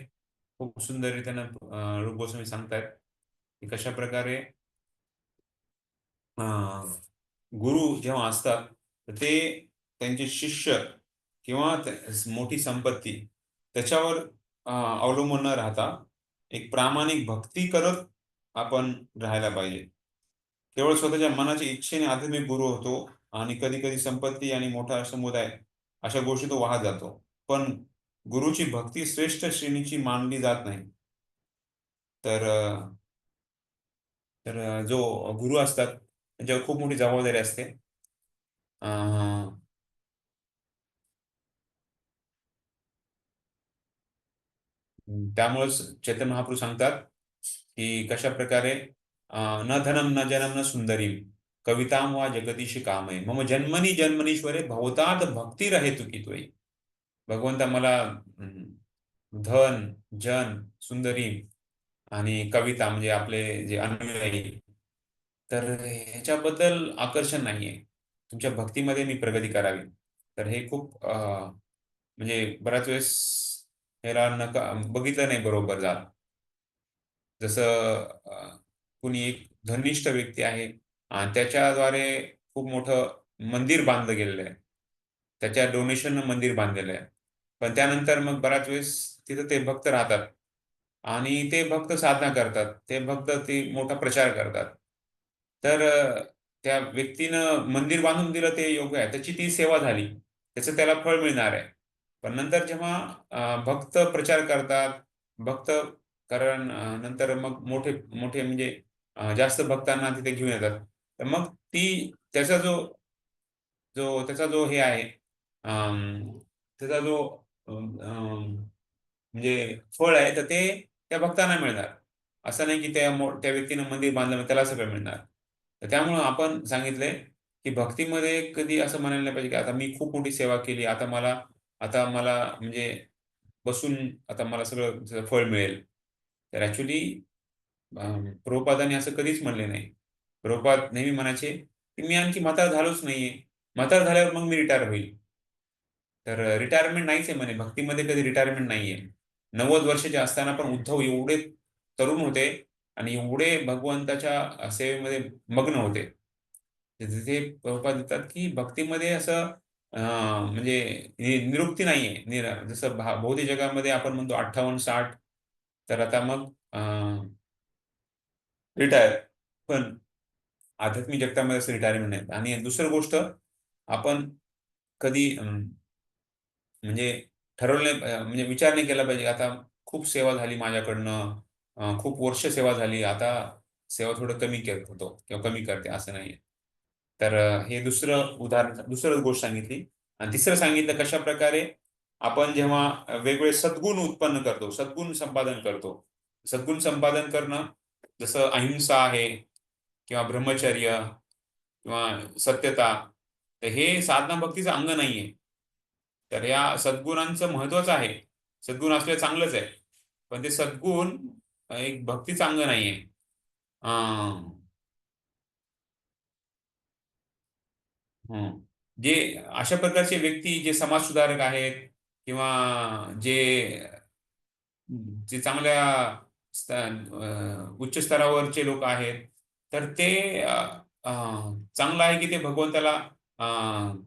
खूप सुंदररीत्यानं रूप गोस्वामी सांगतात की कशा प्रकारे गुरु जेव्हा असतात तर ते त्यांचे शिष्य किंवा मोठी संपत्ती त्याच्यावर अवलंबून न राहता एक प्रामाणिक भक्ती करत आपण राहायला पाहिजे. केवळ स्वतःच्या मनाच्या इच्छेने आध्यात्मिक गुरु होतो आणि कधी कधी संपत्ती आणि मोठा समुदाय अशा गोष्टी तो वाहत जातो, पण गुरुची भक्ती श्रेष्ठ श्रेणीची मानली जात नाही. तर जो गुरु असतात त्यांच्यावर खूप मोठी जबाबदारी असते. त्यामुळेच चैतन्य महाप्रभू सांगतात की कशा प्रकारे न धनम न जनम न सुंदरी कविताम वा जगदीशी कामय मम जन्मनी जन्मनीश्वरे भवतात भक्ती रहे तुकी तोई. भगवंता मला धन, जन, सुंदरी आणि कविता म्हणजे आपले जे अनुयायी, तर ह्याच्याबद्दल आकर्षण नाहीये. तुमच्या भक्तीमध्ये मी प्रगती करावी. तर हे खूप म्हणजे बऱ्याच वेळेस ह्याला नका बघितलं नाही बरोबर जात. जसं कुणी एक धनिष्ठ व्यक्ती आहे आणि त्याच्याद्वारे खूप मोठं मंदिर बांधलं गेलेलं आहे, त्याच्या डोनेशन मंदिर बांधलेलं आहे, पण त्यानंतर मग बऱ्याच वेळेस तिथं ते भक्त राहतात आणि ते भक्त साधना करतात, ते भक्त ते मोठा प्रचार करतात. तर त्या व्यक्तीनं मंदिर बांधून दिलं ते योग्य आहे, त्याची ती सेवा झाली, त्याचं त्याला फळ मिळणार आहे. पण नंतर जेव्हा भक्त प्रचार करतात, भक्त कारण नंतर मग मोठे मोठे म्हणजे जास्त भक्तांना तिथे घेऊन येतात, तर मग त्याचा जो हे आहे, त्याचा जो म्हणजे फळ आहे, तर ते त्या भक्तांना मिळणार. असं नाही की त्या व्यक्तीनं मंदिर बांधलं त्याला सगळं मिळणार. तर त्यामुळं आपण सांगितलंय की भक्तीमध्ये कधी असं म्हणायला नाही पाहिजे की आता मी खूप मोठी सेवा केली, आता मला म्हणजे बसून आता मला सगळं फळ मिळेल. तर ऍक्च्युली प्रभुपादांनी असं कधीच म्हणले नाही. प्रभुपाद नेहमी म्हणायचे की मी आणखी म्हातार झालोच नाहीये, म्हातार झाल्यावर मग मी रिटायर होईल. तर रिटायरमेंट नाहीच आहे म्हणे, भक्तीमध्ये कधी रिटायरमेंट नाहीये. 90 वर्षाचे असताना पण उद्धव एवढे तरुण होते आणि एवढे भगवंताच्या सेवेमध्ये मग्न होते. तिथे प्रभुपाद देतात की भक्तीमध्ये असं म्हणजे निरुक्ती नाहीये. जसं भौतिक जगामध्ये आपण म्हणतो 58-60, तर आता मग रिटायर. पण आध्यात्मिक जगतामध्ये असं रिटायरमेंट नाही. आणि दुसरी गोष्ट, आपण कधी म्हणजे ठरवले म्हणजे विचार नाही केला पाहिजे, आता खूप सेवा झाली माझ्याकडनं, खूप वर्ष सेवा झाली, आता सेवा थोडं कमी करतो किंवा कमी करते, असं नाहीये. तर हे दुसरं उदाहरण, दुसरं गोष्ट सांगितली. आणि तिसरं सांगितलं कशा प्रकारे आपण जेव्हा वेगवेगळे सद्गुण उत्पन्न करतो, सद्गुण संपादन करतो. सद्गुण संपादन करणं जसं अहिंसा आहे किंवा ब्रह्मचर्य किंवा सत्यता, तर हे साधना भक्तीचं अंग नाहीये. तर या सद्गुणांचं महत्त्वाचं आहे. सद्गुण असले चांगलंच आहे, पण ते सद्गुण एक भक्तीचं अंग नाहीये. जे अशा प्रकारचे व्यक्ती जे समाजसुधारक आहेत किंवा जे जे चांगल्या उच्च स्तरावरचे लोक आहेत, तर ते चांगलं आहे की ते भगवंताला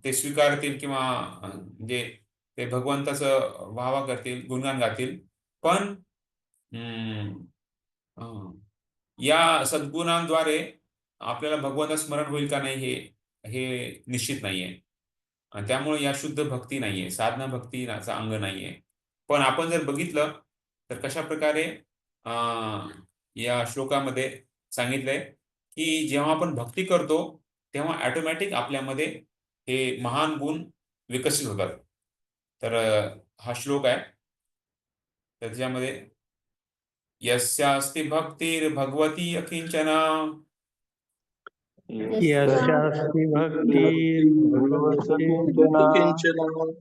ते स्वीकारतील किंवा म्हणजे ते भगवंताचं वाहवा करतील, गुणगान गातील. पण या सद्गुणांद्वारे आपल्याला भगवंताचं स्मरण होईल का नाही हे निश्चित नाहीये. आणि त्यामुळे या शुद्ध भक्ती नाहीये, साधना भक्तीचा अंग नाहीये. पण आपण जर बघितलं तर कशा प्रकारे या श्लोकामध्ये सांगितलंय की जेव्हा आपण भक्ती करतो तेव्हा ऑटोमॅटिक आपल्यामध्ये हे महान गुण विकसित होतात. तर हा श्लोक आहे. तर त्याच्यामध्ये यस्यास्ति भक्तिर्भगवती अकिंचना यस्यास्ति भक्तिर्भगवती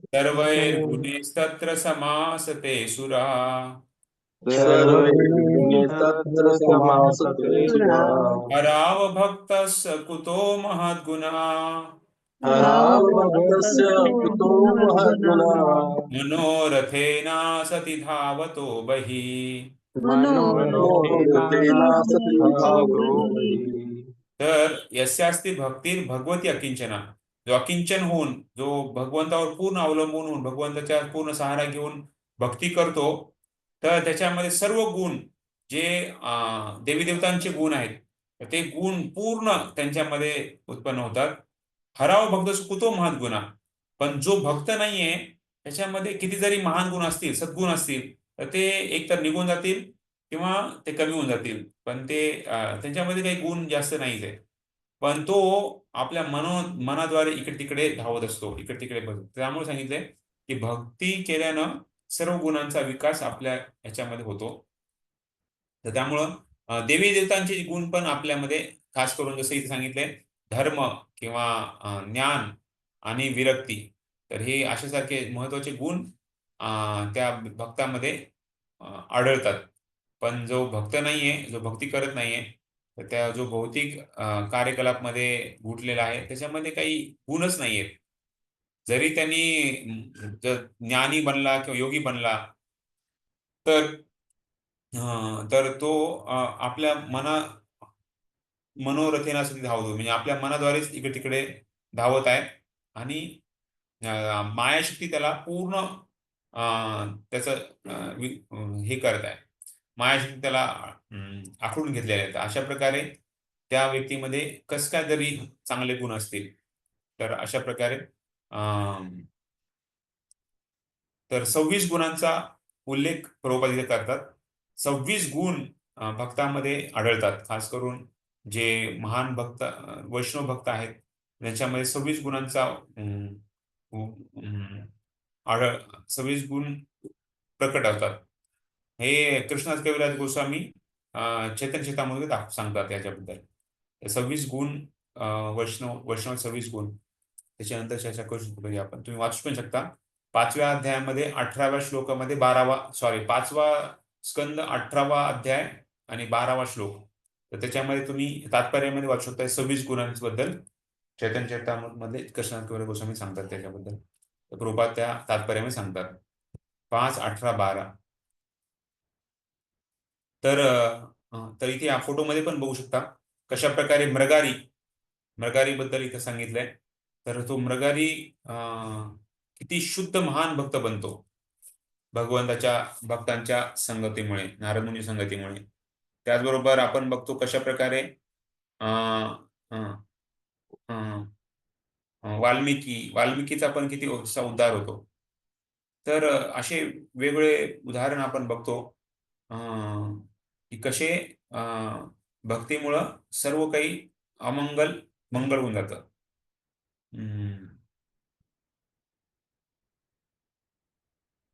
सर्वैर्गुणैस्तत्र समासते सुरा. सर्वैर्गुणैस्तत्र समासते सुरा. हरावभक्तस्य कुतो महद्गुणः हरावभक्तस्य कुतो महद्गुणः मनोरथेन सति धावतो बहिः. मनोरथेन सति धावतो बहिः. तर यस्यास्ति भक्तीर भगवती अकिंचना, जो अकिंचन होऊन, जो भगवंतावर पूर्ण अवलंबून होऊन, भगवंताच्या पूर्ण सहारा घेऊन भक्ती करतो, तर त्याच्यामध्ये सर्व गुण जे देवी देवतांचे गुण आहेत, ते गुण पूर्ण त्यांच्यामध्ये उत्पन्न होतात. हराव भक्त कुतो महान गुणा. पण जो भक्त नाहीये त्याच्यामध्ये किती जरी महान गुण असतील, सद्गुण असतील, तर ते एकतर निघून जातील किंवा ते कमी होऊन जातील. पण ते त्यांच्यामध्ये काही गुण जास्त नाहीच आहे. पण तो आपल्या मनाद्वारे इकडे तिकडे धावत असतो, इकडे तिकडे बघतो. त्यामुळे सांगितलंय की भक्ती केल्यानं सर्व गुणांचा विकास आपल्या ह्याच्यामध्ये होतो. तर त्यामुळं देवी देवतांचे गुण पण आपल्यामध्ये, खास करून जसं इथे सांगितलंय, धर्म किंवा ज्ञान आणि विरक्ती, तर हे अशासारखे महत्वाचे गुण त्या भक्तामध्ये आढळतात. पण जो भक्त नाहीये, जो भक्ती करत नाहीये, तर त्या जो भौतिक कार्यकलापमध्ये गुंतलेला आहे त्याच्यामध्ये काही गुणच नाहीयेत. जरी त्यांनी जर ज्ञानी बनला किंवा योगी बनला तर तो आपल्या मनोरथेनासाठी धावतो, म्हणजे आपल्या मनाद्वारेच इकडे तिकडे धावत आहे आणि मायाशक्ती त्याला पूर्ण त्याचं हे करत आहे. मायाशक्ती त्याला आखडून घेतलेले आहेत. अशा प्रकारे त्या व्यक्तीमध्ये कसं काय जरी चांगले गुण असतील, तर अशा प्रकारे तर 26 गुणांचा उल्लेख प्रभुपाद इथे करतात. 26 गुण भक्तामध्ये आढळतात. खास करून जे महान भक्त, वैष्णव भक्त आहेत, त्यांच्यामध्ये 26 गुणांचा 26 गुण प्रकट होतात. हे कृष्णदास कविराज गोस्वामी चैतन्य चरितामृत सांगतात याच्याबद्दल. 26 गुण वैष्णव 26 गुण, त्याच्यानंतर चर्चा करू शकतो आपण. तुम्ही वाचू पण शकता. 5व्या अध्यायामध्ये 18व्या श्लोकामध्ये 5वा स्कंद 18वा अध्याय आणि 12वा श्लोक. तर त्याच्यामध्ये तुम्ही तात्पर्यामध्ये वाचू शकता 26 गुणांबद्दल चैतन्य चरितामृतमध्ये कृष्णात गोस्वामी सांगतात त्याच्याबद्दल. तर प्रभुपाद त्या तात्पर्यामध्ये सांगतात 5, 18, 12. तर इथे या फोटोमध्ये पण बघू शकता कशा प्रकारे मृगारी बद्दल इथं सांगितलंय. तर तो मृगारी किती शुद्ध महान भक्त बनतो भगवंताच्या भक्तांच्या संगतीमुळे, नारद मुनी संगतीमुळे. त्याचबरोबर आपण बघतो कशा प्रकारे वाल्मिकीचा पण किती उद्धार होतो. तर असे वेगवेगळे उदाहरण आपण बघतो की कसे भक्तीमुळं सर्व काही मंगल होऊन जातं.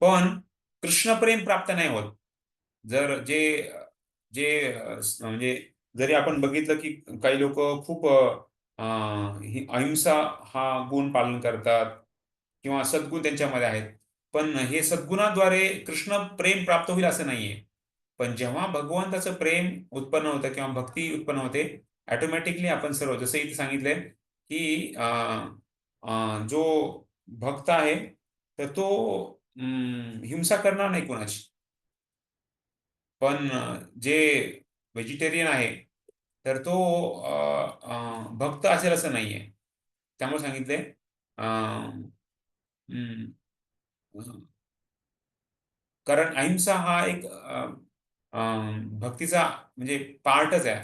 पण कृष्णप्रेम प्राप्त नाही होत. जर म्हणजे जरी आपण बघितलं की काही लोक खूप अहिंसा हा गुण पालन करतात किंवा सद्गुण त्यांच्यामध्ये आहेत, पण हे सद्गुणाद्वारे कृष्ण प्रेम प्राप्त होईल असं नाहीये. पण जेव्हा भगवंताचं प्रेम उत्पन्न होतं किंवा भक्ती उत्पन्न होते, ऑटोमॅटिकली आपण सर्व जसं इथे सांगितलंय की जो भक्त आहे तर तो हिंसा करणार नाही कोणाची. पण जे व्हेजिटेरियन आहे तर तो भक्त असेल असं नाहीये. त्यामुळे सांगितले कारण अहिंसा हा एक भक्तीचा म्हणजे पार्टच आहे.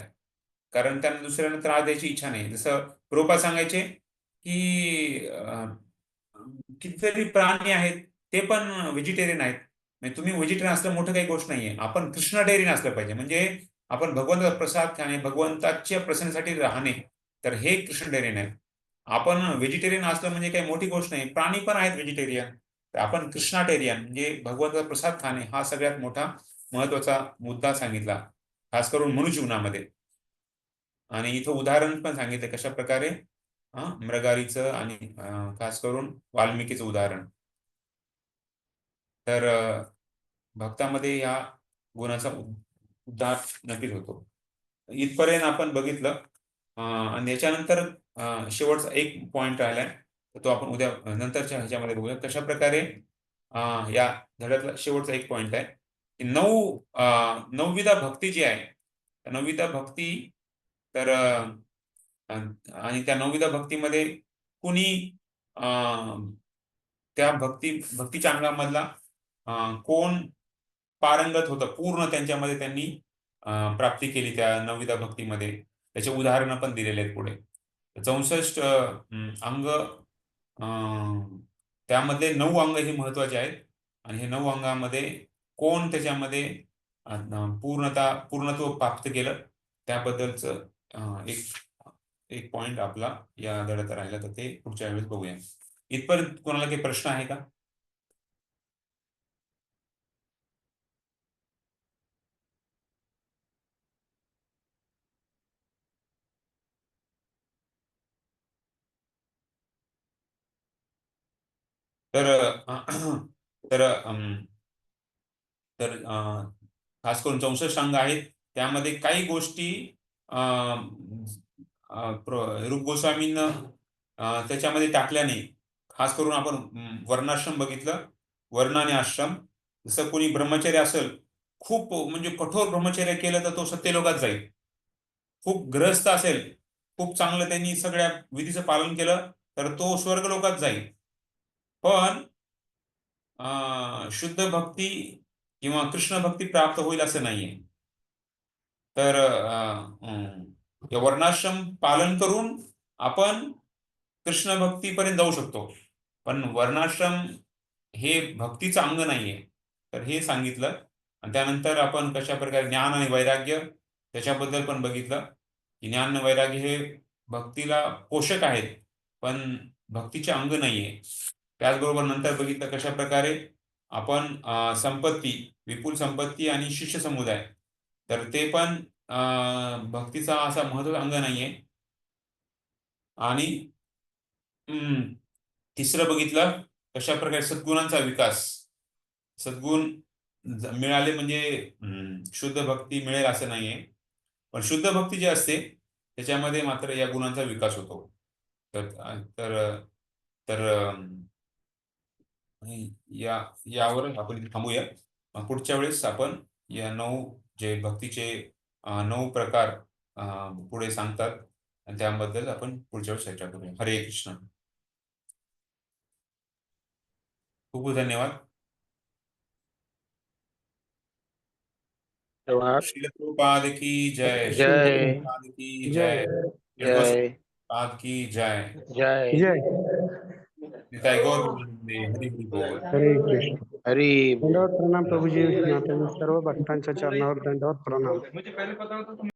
कारण त्यांना दुसऱ्यांना त्रास द्यायची इच्छा नाही. जसं प्रभुपाद सांगायचे की कितीतरी प्राणी आहेत ते पण व्हेजिटेरियन आहेत. म्हणजे तुम्ही व्हेजिटेरियन असलं मोठं काही गोष्ट नाहीये. आपण कृष्णटेरियन असलं पाहिजे. म्हणजे आपण भगवंताचा प्रसाद खाणे, भगवंताच्या प्रसन्नतेसाठी राहणे, तर हे कृष्णटेरियन आहे. आपण व्हेजिटेरियन असलं म्हणजे काही मोठी गोष्ट नाही. प्राणी पण आहेत व्हेजिटेरियन. तर आपण कृष्णाटेरियन म्हणजे भगवंताचा प्रसाद खाणे हा सगळ्यात मोठा महत्वाचा मुद्दा सांगितला, खास करून मनुजीवनामध्ये. आणि इथं उदाहरण पण सांगितलं कशा प्रकारे मृगारीचं आणि खास करून वाल्मिकीचं उदाहरण. तर भक्तामध्ये या गुणाचा उद्धार नक्कीच होतो. इथपर्यंत आपण बघितलं. आणि याच्यानंतर शेवटचा एक पॉइंट राहिलाय, तर तो आपण उद्या नंतरच्या ह्याच्यामध्ये बघूया कशा प्रकारे या धड्यातला शेवटचा एक पॉइंट आहे की नवविधा भक्ती जी आहे, नवविधा भक्ती. तर आणि त्या नवविधा भक्तीमध्ये कुणी त्या भक्तीच्या अंगामधला कोण पारंगत होतं, पूर्ण त्यांच्यामध्ये त्यांनी प्राप्ती केली त्या नवविधा भक्तीमध्ये, त्याचे उदाहरणं पण दिलेले आहेत पुढे. 64 अंग, त्यामधले 9 अंग हे महत्वाचे आहेत. आणि हे 9 अंगामध्ये कोण त्याच्यामध्ये पूर्णत्व प्राप्त केलं त्याबद्दलचं एक पॉइंट आपला या धड्यात राहिला, तर ते पुढच्या वेळेस बघूया. इथपर्यंत कोणाला काही प्रश्न आहे का? तर खास करून 64 अंग आहेत. त्यामध्ये काही गोष्टी रूप गोस्वामींनं त्याच्यामध्ये टाकल्या नाही. खास करून आपण वर्णाश्रम बघितलं, वर्ण आणि आश्रम. जसं कोणी ब्रह्मचर्य असेल, खूप म्हणजे कठोर ब्रह्मचर्य केलं तर तो सत्यलोकात जाईल. खूप ग्रस्त असेल, खूप चांगलं त्यांनी सगळ्या विधीचं पालन केलं तर तो स्वर्गलोकात जाईल. पण शुद्ध भक्ती किंवा कृष्ण भक्ती प्राप्त होईल असं नाहीये. तर वर्णाश्रम पालन करून आपण कृष्ण भक्तीपर्यंत जाऊ शकतो. पण वर्णाश्रम हे भक्तीचं अंग नाहीये. तर हे सांगितलं. आणि त्यानंतर आपण कशा प्रकारे ज्ञान आणि वैराग्य त्याच्याबद्दल पण बघितलं की ज्ञान आणि वैराग्य हे भक्तीला पोषक आहेत, पण भक्तीचे अंग नाहीये. त्याचबरोबर नंतर बघितलं कशा प्रकारे आपण संपत्ती, विपुल संपत्ती आणि शिष्य समुदाय, तर ते पण भक्तीचा असा महत्त्वाचा अंग नाहीये. आणि तिसरं बघितलं कशा प्रकारे सद्गुणांचा विकास. सद्गुण मिळाले म्हणजे शुद्ध भक्ती मिळेल असं नाहीये, पण शुद्ध भक्ती जी असते त्याच्यामध्ये मात्र या गुणांचा विकास होतो. तर तर तर यावर आपण थांबूया. पुढच्या वेळेस आपण या 9 जे भक्तीचे 9 प्रकार पुढे सांगतात आणि त्याबद्दल आपण पुढच्या वेळेस चर्चा करूया. हरे कृष्ण. खूप खूप धन्यवाद. श्रील प्रभुपाद की जय. श्रील जय. प्रभुपाद की जय. जय पाद की जय. जय निताई गौर गोविंद, हरि हरि बोल. हरे कृष्ण. हरी बोल. दंडवत प्रणाम प्रभूजी. नात्याने सर्व भक्तांच्या चरणावर दंडवत प्रणाम.